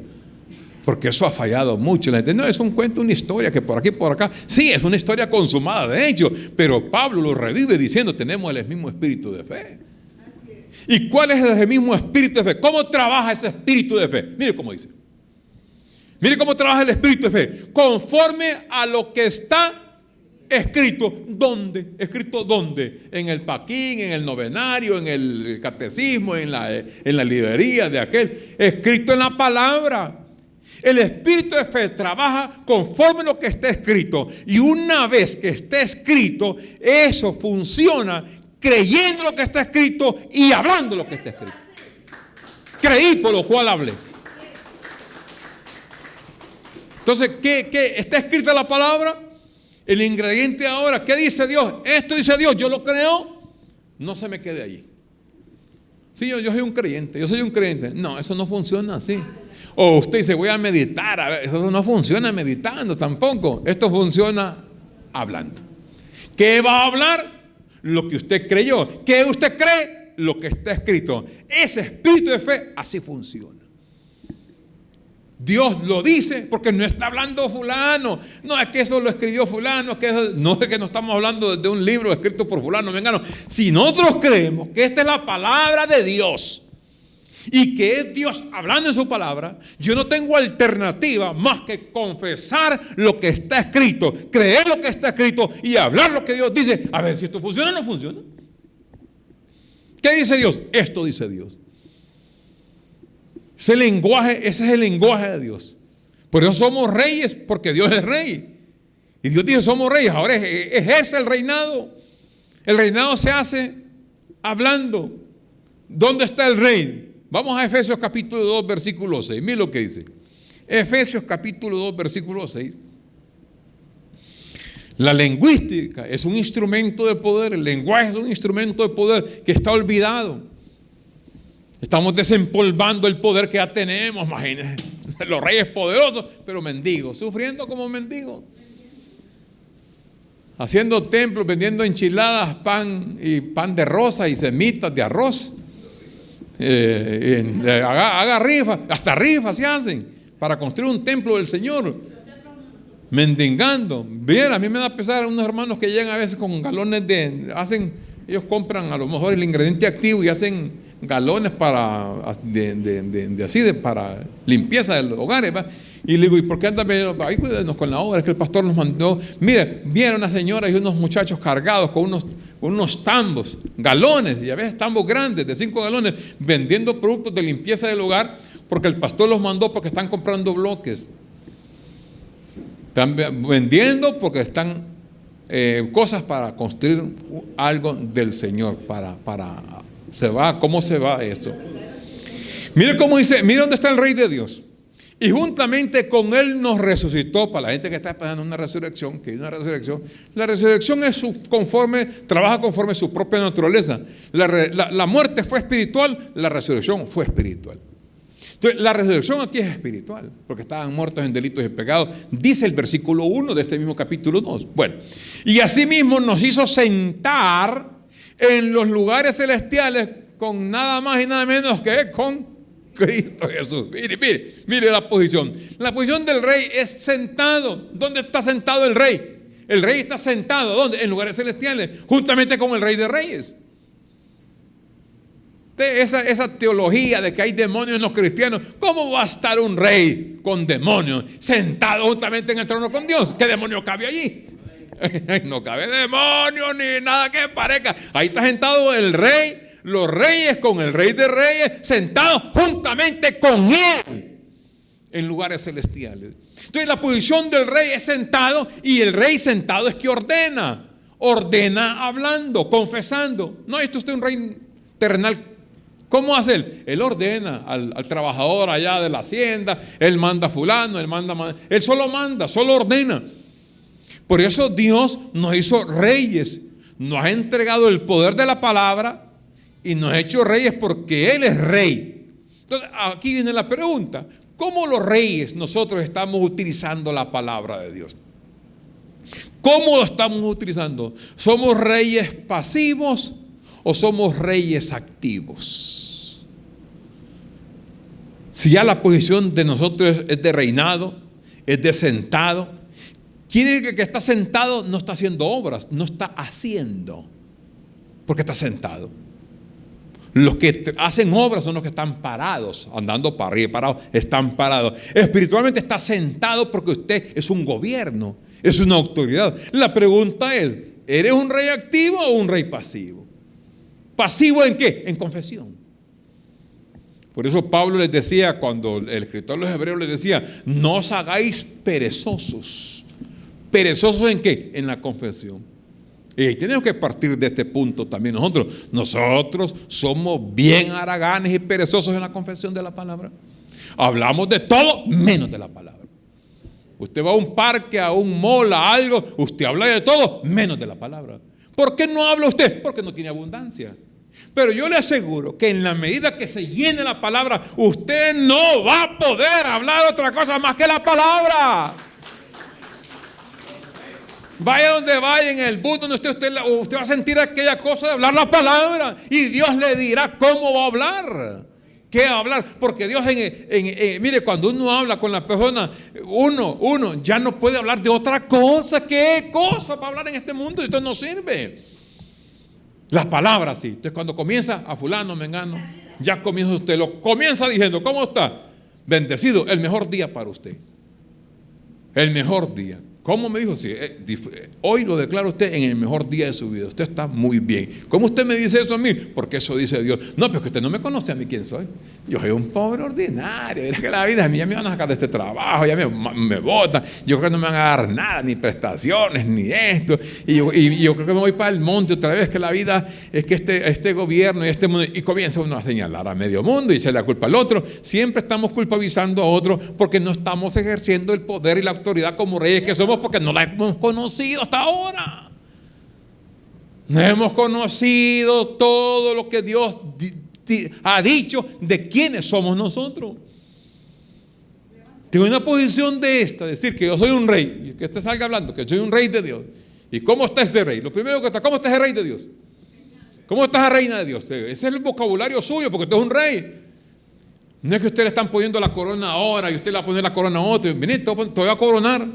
porque eso ha fallado mucho. La gente: no, es un cuento, una historia que por aquí, por acá. Sí, es una historia consumada de hecho, pero Pablo lo revive diciendo: tenemos el mismo espíritu de fe. ¿Y cuál es ese mismo espíritu de fe? ¿Cómo trabaja ese espíritu de fe? Mire cómo dice. Mire cómo trabaja el espíritu de fe. Conforme a lo que está escrito. ¿Dónde? ¿Escrito dónde? En el paquín, en el novenario, en el catecismo, en la librería de aquel. Escrito en la palabra. El espíritu de fe trabaja conforme a lo que está escrito. Y una vez que esté escrito, eso funciona creyendo lo que está escrito y hablando lo que está escrito. Creí, por lo cual hablé. Entonces, ¿qué está escrita la palabra? El ingrediente ahora, ¿qué dice Dios? Esto dice Dios, yo lo creo. No se me quede ahí. Sí, yo soy un creyente, yo soy un creyente. No, eso no funciona así. O usted dice: voy a meditar. A ver, eso no funciona meditando tampoco. Esto funciona hablando. ¿Qué va a hablar? Lo que usted creyó. ¿Qué usted cree? Lo que está escrito. Ese espíritu de fe así funciona. Dios lo dice porque no está hablando fulano. No es que eso lo escribió fulano, no es que no estamos hablando de un libro escrito por fulano, mengano. Si nosotros creemos que esta es la palabra de Dios y que es Dios hablando en su palabra, yo no tengo alternativa más que confesar lo que está escrito, creer lo que está escrito y hablar lo que Dios dice. A ver si esto funciona o no funciona. ¿Qué dice Dios? Esto dice Dios. Ese es el lenguaje de Dios. Por eso somos reyes, porque Dios es rey. Y Dios dice: somos reyes. Ahora ejerce el reinado. El reinado se hace hablando. ¿Dónde está el rey? Vamos a Efesios capítulo 2, versículo 6. Mira lo que dice. Efesios capítulo 2, versículo 6. La lingüística es un instrumento de poder. El lenguaje es un instrumento de poder que está olvidado. Estamos desempolvando el poder que ya tenemos. Imagínense, los reyes poderosos, pero mendigos, sufriendo como mendigos. haciendo templos, vendiendo enchiladas, pan de rosa y semitas de arroz. Haga rifas, hasta rifas se hacen para construir un templo del Señor. Mendigando. Bien, a mí me da pesar unos hermanos que llegan a veces con galones ellos compran a lo mejor el ingrediente activo y hacen galones para limpieza de los hogares, ¿va? Y le digo, ¿y por qué andan? Ahí cuídenos con la obra, es que el pastor nos mandó. Mire, vieron una señora y unos muchachos cargados con unos tambos, galones, y a veces tambos grandes de 5 galones, vendiendo productos de limpieza del hogar, porque el pastor los mandó porque están comprando bloques. Están vendiendo porque están cosas para construir algo del Señor. ¿Cómo se va eso? Mire cómo dice, mire dónde está el Rey de Dios. Y juntamente con Él nos resucitó. Para la gente que está esperando una resurrección, que hay una resurrección, la resurrección trabaja conforme a su propia naturaleza. La muerte fue espiritual, la resurrección fue espiritual. Entonces, la resurrección aquí es espiritual, porque estaban muertos en delitos y pecados, dice el versículo 1 de este mismo capítulo 2. Bueno, y asimismo nos hizo sentar en los lugares celestiales con nada más y nada menos que con Cristo Jesús. Mire la posición. La posición del rey es sentado. ¿Dónde está sentado el rey? El rey está sentado, ¿dónde? En lugares celestiales, juntamente con el Rey de Reyes. Esa teología de que hay demonios en los cristianos, ¿cómo va a estar un rey con demonios sentado justamente en el trono con Dios? ¿Qué demonio cabe allí? No cabe demonio ni nada que parezca. Ahí está sentado el rey, los reyes con el Rey de Reyes, sentados juntamente con Él en lugares celestiales. Entonces la posición del rey es sentado, y el rey sentado es que ordena hablando, confesando. No, esto es un rey terrenal. ¿Cómo hace él? Él ordena al trabajador allá de la hacienda, él manda a fulano, él solo manda, solo ordena. Por eso Dios nos hizo reyes, nos ha entregado el poder de la palabra y nos ha hecho reyes porque Él es rey. Entonces aquí viene la pregunta: ¿cómo los reyes nosotros estamos utilizando la palabra de Dios? ¿Cómo lo estamos utilizando? ¿Somos reyes pasivos o somos reyes activos? Si ya la posición de nosotros es de reinado, es de sentado, quiere decir que el que está sentado no está haciendo obras, no está haciendo, porque está sentado. Los que hacen obras son los que están parados, andando para arriba y parados, están parados. Espiritualmente está sentado porque usted es un gobierno, es una autoridad. La pregunta es, ¿eres un rey activo o un rey pasivo? ¿Pasivo en qué? En confesión. Por eso Pablo les decía, cuando el escritor de los Hebreos les decía, no os hagáis perezosos. ¿Perezosos en qué? En la confesión. Y tenemos que partir de este punto también nosotros. Nosotros somos bien haraganes y perezosos en la confesión de la palabra. Hablamos de todo menos de la palabra. Usted va a un parque, a un mall, a algo, usted habla de todo menos de la palabra. ¿Por qué no habla usted? Porque no tiene abundancia. Pero yo le aseguro que en la medida que se llene la palabra, usted no va a poder hablar otra cosa más que la palabra. Vaya donde vaya, en el bus donde usted va a sentir aquella cosa de hablar la palabra, y Dios le dirá cómo va a hablar, qué va a hablar. Porque Dios, mire, cuando uno habla con la persona, uno ya no puede hablar de otra cosa. ¿Qué cosa para hablar en este mundo? Esto no sirve. Las palabras sí. Entonces cuando comienza a fulano, mengano, ya comienza usted, lo comienza diciendo, ¿cómo está? Bendecido, el mejor día para usted. El mejor día. ¿Cómo me dijo? Sí, hoy lo declara usted en el mejor día de su vida. Usted está muy bien. ¿Cómo usted me dice eso a mí? Porque eso dice Dios. No, pero es que usted no me conoce a mí quién soy. Yo soy un pobre ordinario. Es que la vida a mí ya me van a sacar de este trabajo, ya me botan. Yo creo que no me van a dar nada, ni prestaciones, ni esto. Y yo creo que me voy para el monte otra vez, que la vida es que este gobierno y este mundo. Y comienza uno a señalar a medio mundo y echarle la culpa al otro. Siempre estamos culpabilizando a otro porque no estamos ejerciendo el poder y la autoridad como reyes que somos, porque no la hemos conocido hasta ahora. No hemos conocido todo lo que Dios ha dicho de quiénes somos nosotros. Tengo una posición de esta, decir que yo soy un rey, y que usted salga hablando que soy un rey de Dios, ¿Y cómo está ese rey? Lo primero que está, ¿cómo está ese rey de Dios? ¿Cómo está esa reina de Dios? Ese es el vocabulario suyo, porque usted es un rey. No es que usted le están poniendo la corona ahora y usted le va a poner la corona a otro. Vení, te voy a coronar.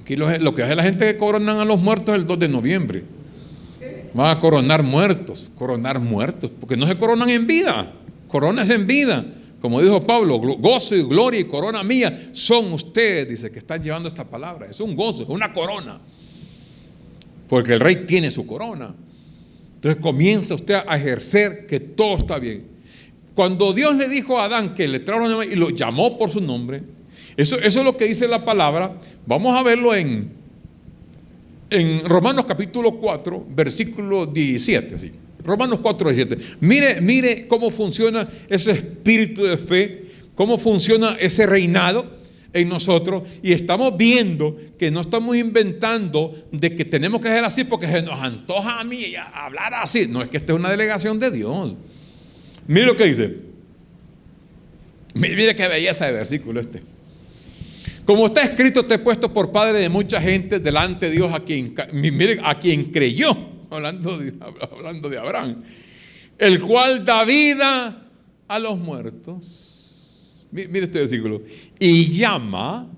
Aquí lo que hace la gente que coronan a los muertos el 2 de noviembre. Van a coronar muertos, porque no se coronan en vida, coronas en vida. Como dijo Pablo, gozo y gloria y corona mía son ustedes, dice, que están llevando esta palabra. Es un gozo, es una corona. Porque el rey tiene su corona. Entonces comienza usted a ejercer que todo está bien. Cuando Dios le dijo a Adán que le trajo y lo llamó por su nombre, eso es lo que dice la palabra. Vamos a verlo en Romanos capítulo 4, versículo 17. ¿Sí? Romanos 4, 17. Mire cómo funciona ese espíritu de fe, cómo funciona ese reinado en nosotros. Y estamos viendo que no estamos inventando de que tenemos que hacer así porque se nos antoja a mí hablar así. No, es que esta es una delegación de Dios. Mire lo que dice. Mire qué belleza de versículo este. Como está escrito, te he puesto por padre de mucha gente delante de Dios, a quien creyó, hablando de Abraham, el cual da vida a los muertos. Mire este versículo. Y llama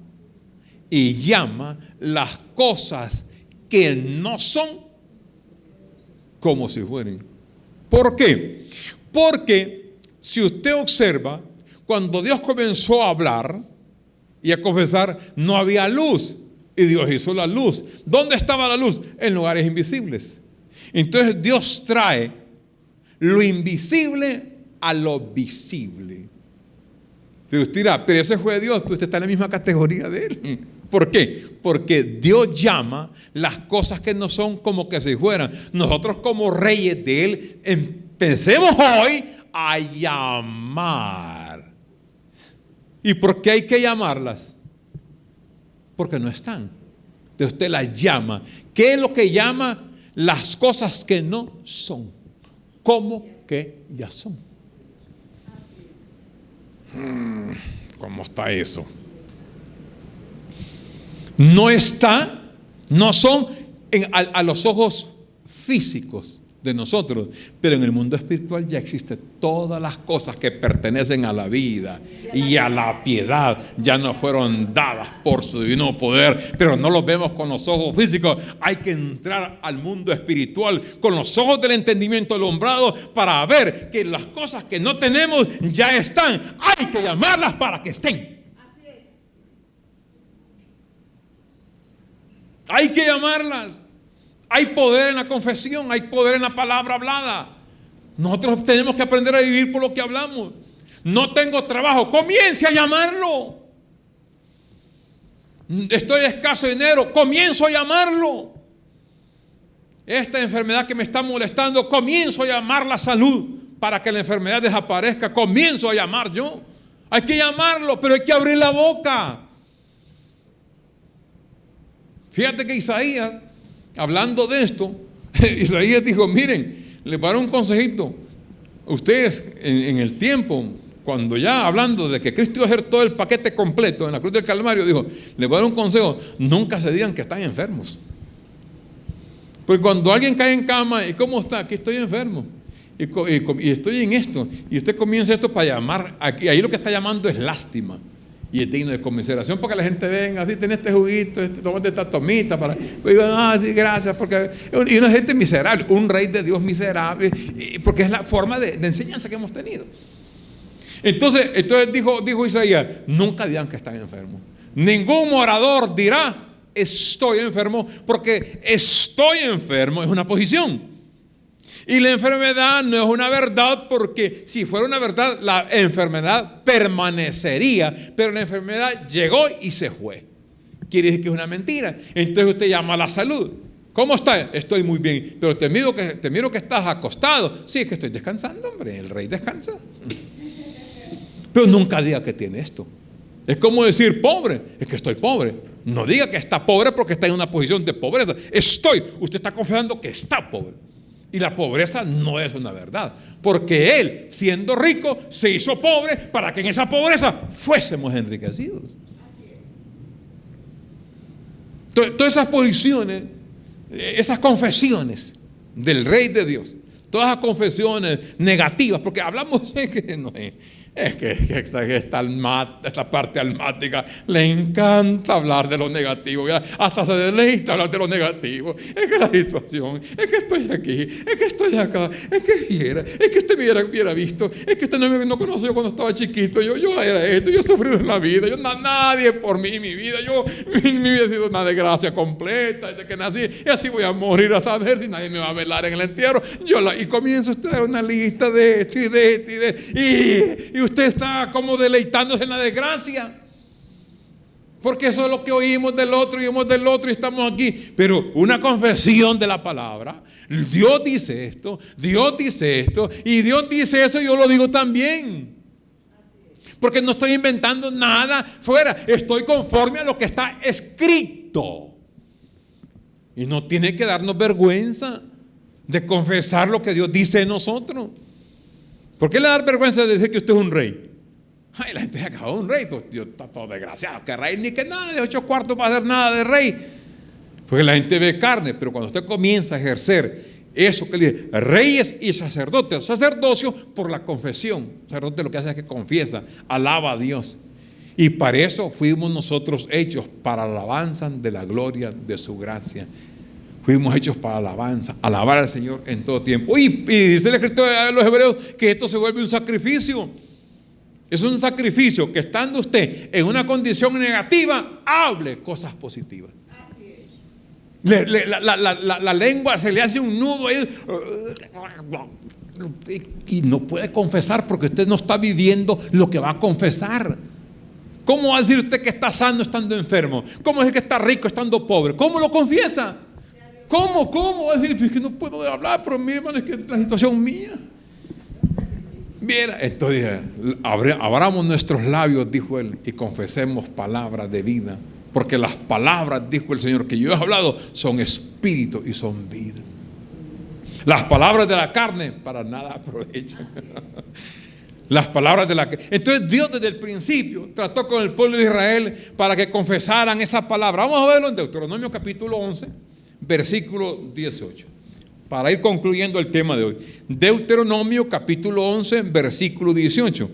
las cosas que no son como si fueran. ¿Por qué? Porque si usted observa, cuando Dios comenzó a hablar y a confesar, no había luz, y Dios hizo la luz. ¿Dónde estaba la luz? En lugares invisibles. Entonces Dios trae lo invisible a lo visible. Pero usted dirá, pero ese fue Dios, pues usted está en la misma categoría de Él. ¿Por qué? Porque Dios llama las cosas que no son como que si fueran. Nosotros como reyes de Él, empecemos hoy a llamar. ¿Y por qué hay que llamarlas? Porque no están. Entonces usted las llama. ¿Qué es lo que llama? Las cosas que no son, como que ya son. ¿Cómo está eso? No son a los ojos físicos de nosotros, pero en el mundo espiritual ya existen todas las cosas que pertenecen a la vida y a la piedad, ya nos fueron dadas por su divino poder, pero no los vemos con los ojos físicos. Hay que entrar al mundo espiritual con los ojos del entendimiento alumbrado para ver que las cosas que no tenemos ya están. Hay que llamarlas para que estén. Así es. Hay que llamarlas. Hay poder en la confesión, hay poder en la palabra hablada. Nosotros tenemos que aprender a vivir por lo que hablamos. No tengo trabajo, comience a llamarlo. Estoy escaso de dinero, comienzo a llamarlo. Esta enfermedad que me está molestando, comienzo a llamar la salud para que la enfermedad desaparezca. Comienzo a llamar yo. Hay que llamarlo, pero hay que abrir la boca. Fíjate que Isaías, hablando de esto, Isaías dijo, miren, les voy a dar un consejito. Ustedes en el tiempo, cuando ya hablando de que Cristo iba a hacer todo el paquete completo en la cruz del Calvario, dijo, les voy a dar un consejo, nunca se digan que están enfermos. Porque cuando alguien cae en cama, ¿y cómo está? Aquí estoy enfermo. Y estoy en esto. Y usted comienza esto para llamar, ahí lo que está llamando es lástima. Y es digno de conmiseración porque la gente venga, así, ten este juguito, tómate esta tomita para. Y digan, sí, gracias, porque. Y una gente miserable, un rey de Dios miserable, porque es la forma de enseñanza que hemos tenido. Entonces dijo Isaías, nunca digan que están enfermos. Ningún morador dirá, estoy enfermo, porque estoy enfermo es una posición. Y la enfermedad no es una verdad, porque si fuera una verdad, la enfermedad permanecería, pero la enfermedad llegó y se fue. Quiere decir que es una mentira. Entonces usted llama a la salud. ¿Cómo está? Estoy muy bien, pero te miro que estás acostado. Sí, es que estoy descansando, hombre, el rey descansa. Pero nunca diga que tiene esto. Es como decir pobre, es que estoy pobre. No diga que está pobre porque está en una posición de pobreza. Usted está confesando que está pobre. Y la pobreza no es una verdad, porque Él, siendo rico, se hizo pobre para que en esa pobreza fuésemos enriquecidos. Todas esas posiciones, esas confesiones del Rey de Dios, todas esas confesiones negativas, porque hablamos de que no es que esta parte almática le encanta hablar de lo negativo, ¿verdad? Hasta se deleita hablar de lo negativo. Es que la situación, es que estoy aquí, es que estoy acá, es que usted me hubiera visto, es que usted no conoció yo cuando estaba chiquito, yo era esto, yo he sufrido en la vida, nadie por mí, mi vida ha sido una desgracia completa desde que nací, y así voy a morir a saber si nadie me va a velar en el entierro. Y comienzo a usted una lista de esto y de esto y usted está como deleitándose en la desgracia, porque eso es lo que oímos del otro y estamos aquí. Pero una confesión de la palabra: Dios dice esto y Dios dice eso, y yo lo digo también, porque no estoy inventando nada fuera, estoy conforme a lo que está escrito. Y no tiene que darnos vergüenza de confesar lo que Dios dice de nosotros. ¿Por qué le da vergüenza de decir que usted es un rey? Ay, la gente se acabó un rey, pues Dios está todo desgraciado, que rey ni que nada, de 8 cuartos para hacer nada de rey. Porque la gente ve carne, pero cuando usted comienza a ejercer eso que le dice, reyes y sacerdotes, sacerdocio por la confesión. Sacerdote lo que hace es que confiesa, alaba a Dios. Y para eso fuimos nosotros hechos, para alabanza de la gloria de su gracia. Fuimos hechos para alabanza, alabar al Señor en todo tiempo. Y dice el escritor de los Hebreos que esto se vuelve un sacrificio. Es un sacrificio que, estando usted en una condición negativa, hable cosas positivas. Así es. La lengua se le hace un nudo ahí, y no puede confesar porque usted no está viviendo lo que va a confesar. ¿Cómo va a decir usted que está sano estando enfermo? ¿Cómo va a decir que está rico estando pobre? ¿Cómo lo confiesa? ¿Cómo va a decir? Es que no puedo hablar, pero mire, hermano, es que la situación mía. Viera, entonces abramos nuestros labios, dijo él, y confesemos palabras de vida, porque las palabras, dijo el Señor, que yo he hablado son espíritu y son vida. Las palabras de la carne para nada aprovechan. Las palabras de la carne. Entonces Dios desde el principio trató con el pueblo de Israel para que confesaran esa palabra. Vamos a verlo en Deuteronomio capítulo 11, versículo 18. Para ir concluyendo el tema de hoy. Deuteronomio capítulo 11, versículo 18.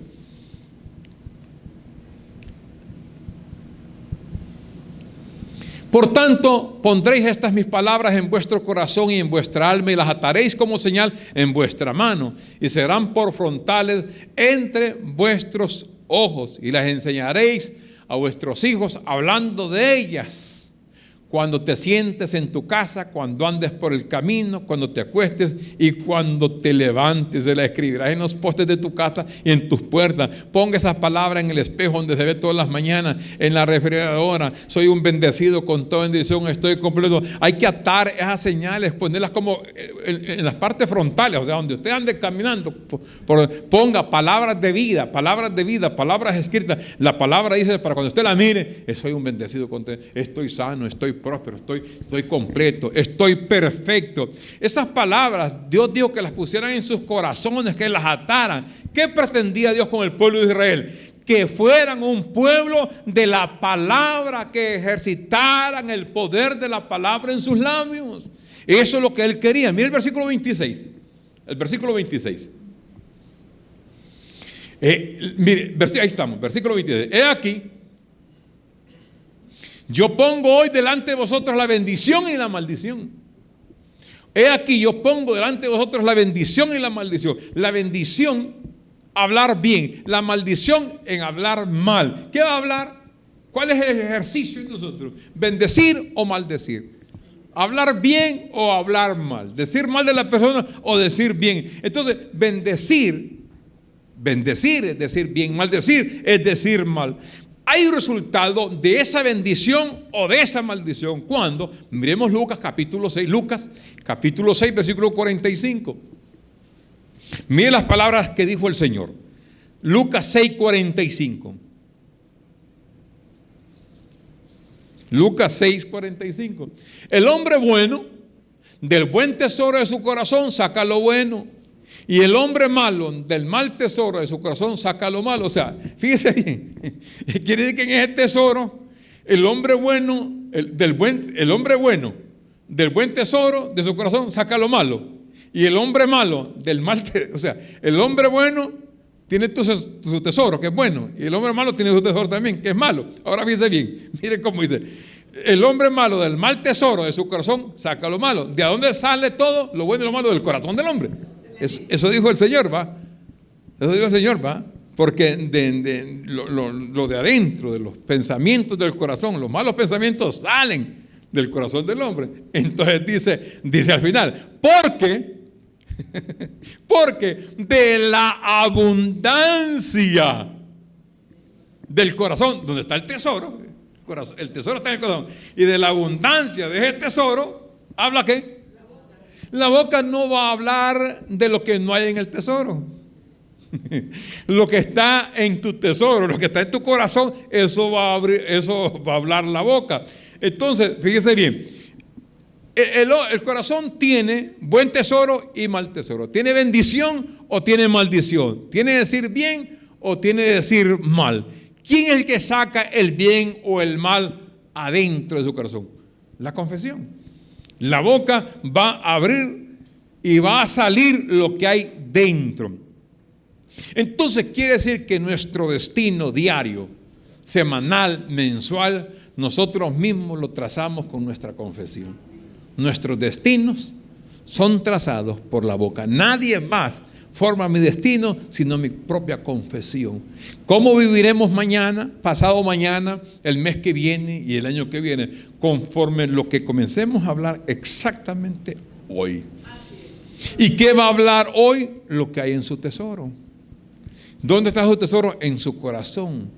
Por tanto, pondréis estas mis palabras en vuestro corazón y en vuestra alma, y las ataréis como señal en vuestra mano, y serán por frontales entre vuestros ojos, y las enseñaréis a vuestros hijos, hablando de ellas cuando te sientes en tu casa, cuando andes por el camino, cuando te acuestes y cuando te levantes. Se la escribirás en los postes de tu casa y en tus puertas. Ponga esas palabras en el espejo donde se ve todas las mañanas, en la refrigeradora. Soy un bendecido, con toda bendición estoy completo. Hay que atar esas señales, ponerlas como en las partes frontales, o sea, donde usted ande caminando, ponga palabras de vida, palabras escritas. La palabra dice, para cuando usted la mire, soy un bendecido, estoy sano, estoy próspero, estoy completo, estoy perfecto. Esas palabras Dios dijo que las pusieran en sus corazones, que las ataran. ¿Qué pretendía Dios con el pueblo de Israel? Que fueran un pueblo de la palabra, que ejercitaran el poder de la palabra en sus labios. Eso es lo que él quería. Mira el versículo 26. El versículo 26. Mire, ahí estamos, versículo 26. He aquí, yo pongo hoy delante de vosotros la bendición y la maldición. He aquí, yo pongo delante de vosotros la bendición y la maldición. La bendición, hablar bien. La maldición, en hablar mal. ¿Qué va a hablar? ¿Cuál es el ejercicio en nosotros? ¿Bendecir o maldecir? ¿Hablar bien o hablar mal? ¿Decir mal de la persona o decir bien? Entonces, bendecir es decir bien. Maldecir es decir mal. Hay un resultado de esa bendición o de esa maldición. ¿Cuándo? Miremos Lucas capítulo 6, versículo 45. Mire las palabras que dijo el Señor. Lucas 6, 45. Lucas 6, 45. El hombre bueno, del buen tesoro de su corazón saca lo bueno, y el hombre malo, del mal tesoro de su corazón saca lo malo. O sea, fíjese bien, quiere decir que en ese tesoro, el hombre bueno el hombre bueno, del buen tesoro de su corazón saca lo malo. Y el hombre malo, del mal, o sea, el hombre bueno tiene su tesoro, que es bueno. Y el hombre malo tiene su tesoro también, que es malo. Ahora fíjense bien, miren cómo dice. El hombre malo del mal tesoro de su corazón saca lo malo. ¿De dónde sale todo lo bueno y lo malo? Del corazón del hombre. Eso dijo el Señor, ¿va? Eso dijo el Señor, ¿va? Porque lo de adentro, de los pensamientos del corazón, los malos pensamientos salen del corazón del hombre. Entonces dice al final, porque de la abundancia del corazón, donde está el tesoro, el tesoro está en el corazón, y de la abundancia de ese tesoro, ¿habla qué? La boca no va a hablar de lo que no hay en el tesoro. Lo que está en tu tesoro, lo que está en tu corazón, eso va a hablar la boca. Entonces, fíjese bien, el corazón tiene buen tesoro y mal tesoro. Tiene bendición o tiene maldición. Tiene decir bien o tiene decir mal. ¿Quién es el que saca el bien o el mal adentro de su corazón? La confesión. La boca va a abrir y va a salir lo que hay dentro. Entonces quiere decir que nuestro destino diario, semanal, mensual, nosotros mismos lo trazamos con nuestra confesión. Nuestros destinos son trazados por la boca. Nadie más forma mi destino sino mi propia confesión. ¿Cómo viviremos mañana, pasado mañana, el mes que viene y el año que viene? Conforme lo que comencemos a hablar exactamente hoy. ¿Y qué va a hablar hoy? Lo que hay en su tesoro. ¿Dónde está su tesoro? En su corazón,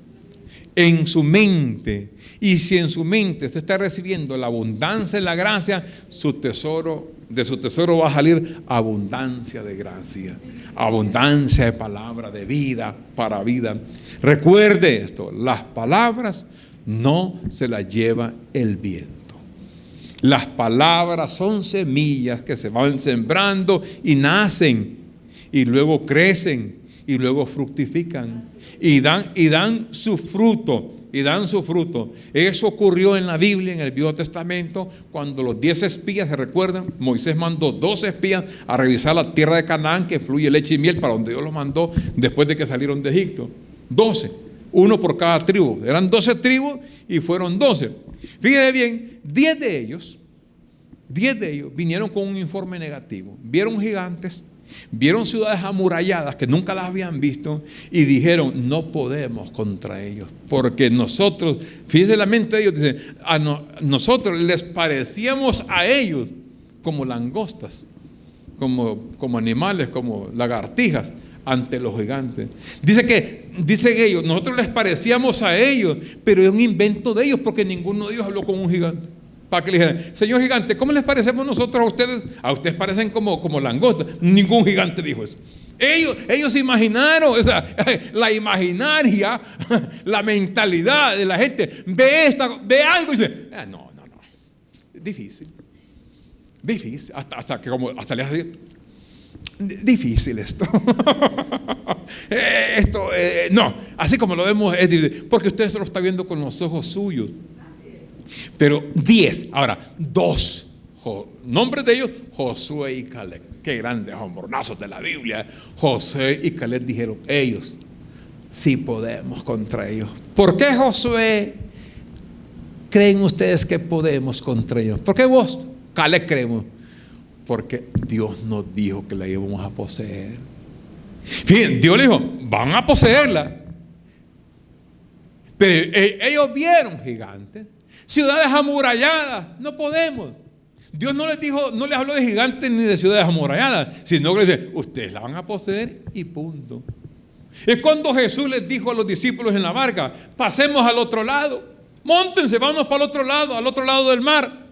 en su mente. Y si en su mente usted está recibiendo la abundancia de la gracia, de su tesoro va a salir abundancia de gracia, abundancia de palabra, de vida para vida. Recuerde esto, las palabras no se las lleva el viento. Las palabras son semillas que se van sembrando y nacen y luego crecen y luego fructifican y dan su fruto. Eso ocurrió en la Biblia, en el Viejo Testamento, cuando los 10 espías, ¿se recuerdan? Moisés mandó 12 espías a revisar la tierra de Canaán, que fluye leche y miel, para donde Dios los mandó después de que salieron de Egipto. 12, uno por cada tribu. Eran 12 tribus y fueron 12. Fíjense bien, 10 de ellos vinieron con un informe negativo. Vieron gigantes, vieron ciudades amuralladas que nunca las habían visto y dijeron, no podemos contra ellos, porque nosotros, fíjense la mente de ellos, dicen, nosotros les parecíamos a ellos como langostas, como animales, como lagartijas ante los gigantes. Dicen ellos, nosotros les parecíamos a ellos, pero es un invento de ellos, porque ninguno de ellos habló con un gigante. Para que le dijeran, señor gigante, ¿cómo les parecemos nosotros a ustedes? A ustedes parecen como langostas. Ningún gigante dijo eso. Ellos imaginaron, o sea, la imaginaria, la mentalidad de la gente ve algo y dice, no. Difícil. Hasta le hace difícil esto. No, así como lo vemos es difícil, porque usted se lo está viendo con los ojos suyos. Pero 10, ahora 2 nombres de ellos, Josué y Caleb. Qué grandes homornazos de la Biblia. Josué y Caleb dijeron, ellos sí podemos contra ellos. ¿Por qué Josué creen ustedes que podemos contra ellos? ¿Por qué vos, Caleb, creemos? Porque Dios nos dijo que la íbamos a poseer. Fíjense, Dios le dijo, van a poseerla. Pero ellos vieron gigantes, ciudades amuralladas. No podemos. Dios no les dijo, no les habló de gigantes ni de ciudades amuralladas, sino que les dice, ustedes la van a poseer y punto. Es cuando Jesús les dijo a los discípulos en la barca, pasemos al otro lado, móntense, vamos para el otro lado, al otro lado del mar.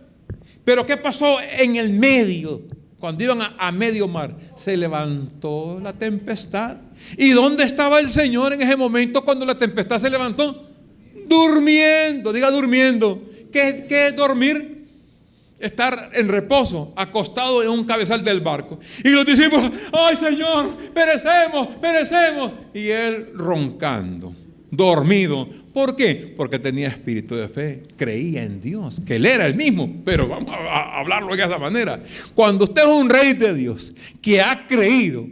Pero ¿qué pasó en el medio? Cuando iban a medio mar, se levantó la tempestad. ¿Y dónde estaba el Señor en ese momento cuando la tempestad se levantó? Durmiendo, diga durmiendo. ¿Qué es dormir? Estar en reposo, acostado en un cabezal del barco. Y los discípulos, ¡ay Señor, perecemos! Y él roncando. dormido. ¿Por qué? Porque tenía espíritu de fe, creía en Dios, que Él era el mismo. Pero vamos a hablarlo de esa manera. Cuando usted es un rey de Dios que ha creído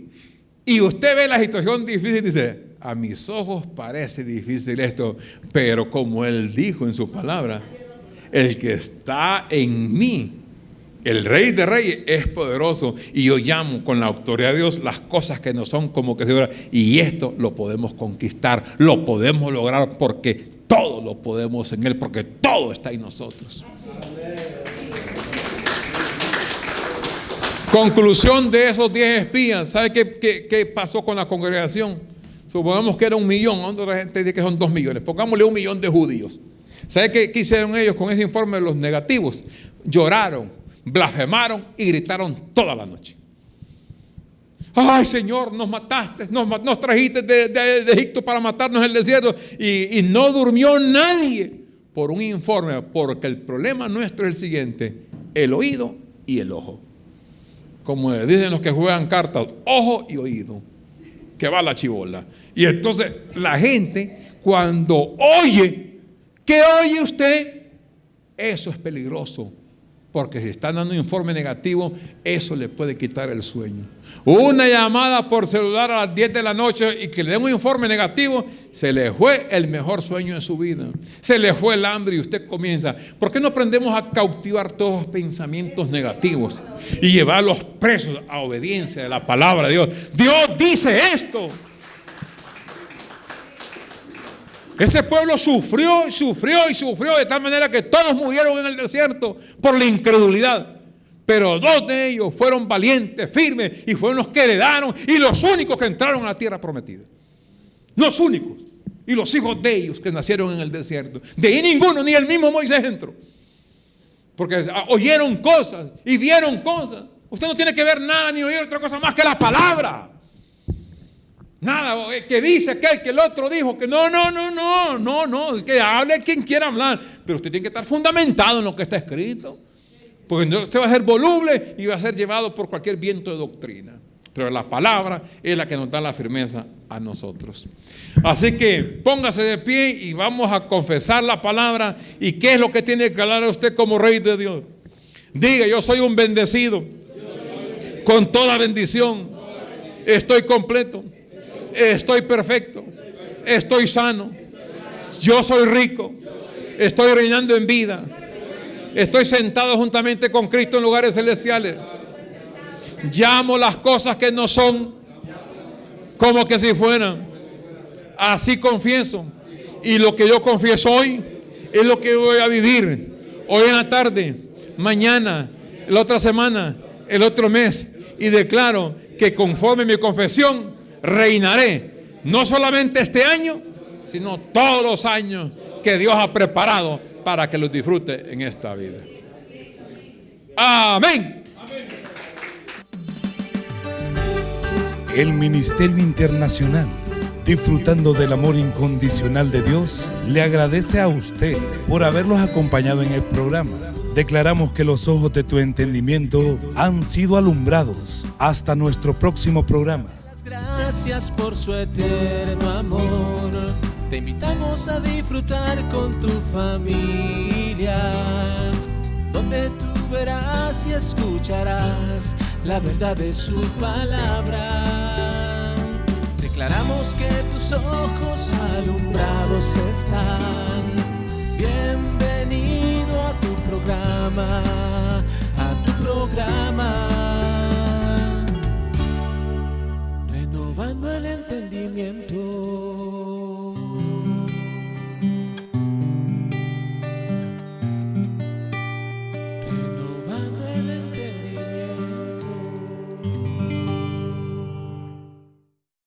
y usted ve la situación difícil, dice: a mis ojos parece difícil esto, pero como Él dijo en su palabra, el que está en mí, el Rey de Reyes, es poderoso, y yo llamo con la autoridad de Dios las cosas que no son como que se verán, y esto lo podemos conquistar, lo podemos lograr, porque todo lo podemos en Él, porque todo está en nosotros. Conclusión de esos 10 espías. ¿Sabe qué pasó con la congregación? Supongamos que era 1 millón, otra gente dice que son 2 millones, pongámosle 1 millón de judíos. ¿Sabe qué hicieron ellos con ese informe de los negativos? Lloraron, blasfemaron y gritaron toda la noche. Ay, Señor, nos mataste, nos trajiste de Egipto para matarnos en el desierto, y no durmió nadie por un informe, porque el problema nuestro es el siguiente: el oído y el ojo. Como dicen los que juegan cartas, ojo y oído, que va la chibola. Y entonces la gente, cuando oye, ¿qué oye usted? Eso es peligroso, porque si están dando un informe negativo, eso le puede quitar el sueño. Una llamada por celular a las 10 de la noche y que le den un informe negativo, se le fue el mejor sueño de su vida, se le fue el hambre, y usted comienza. ¿Por qué no aprendemos a cautivar todos los pensamientos negativos y llevarlos presos a obediencia de la palabra de Dios? Dios dice esto. Ese pueblo sufrió de tal manera que todos murieron en el desierto por la incredulidad. Pero 2 de ellos fueron valientes, firmes, y fueron los que heredaron y los únicos que entraron a la tierra prometida. Los únicos. Y los hijos de ellos que nacieron en el desierto. De ahí ninguno, ni el mismo Moisés entró. Porque oyeron cosas y vieron cosas. Usted no tiene que ver nada ni oír otra cosa más que la palabra. Nada que dice aquel que el otro dijo que no, que hable quien quiera hablar, pero usted tiene que estar fundamentado en lo que está escrito, porque usted va a ser voluble y va a ser llevado por cualquier viento de doctrina, pero la palabra es la que nos da la firmeza a nosotros. Así que póngase de pie y vamos a confesar la palabra. ¿Y qué es lo que tiene que hablar a usted como rey de Dios? Diga: yo soy un bendecido, con toda bendición, estoy completo, estoy perfecto, estoy sano, yo soy rico, estoy reinando en vida, estoy sentado juntamente con Cristo en lugares celestiales. Llamo las cosas que no son como que si fueran. Así confieso, y lo que yo confieso hoy es lo que voy a vivir hoy en la tarde, mañana, la otra semana, el otro mes, y declaro que conforme mi confesión reinaré, no solamente este año, sino todos los años que Dios ha preparado para que los disfrute en esta vida. Amén. El Ministerio Internacional, disfrutando del amor incondicional de Dios, le agradece a usted por haberlos acompañado en el programa. Declaramos que los ojos de tu entendimiento han sido alumbrados. Hasta nuestro próximo programa. Gracias por su eterno amor. Te invitamos a disfrutar con tu familia, donde tú verás y escucharás la verdad de su palabra. Declaramos que tus ojos alumbrados están. Bienvenido a tu programa, renovando el entendimiento.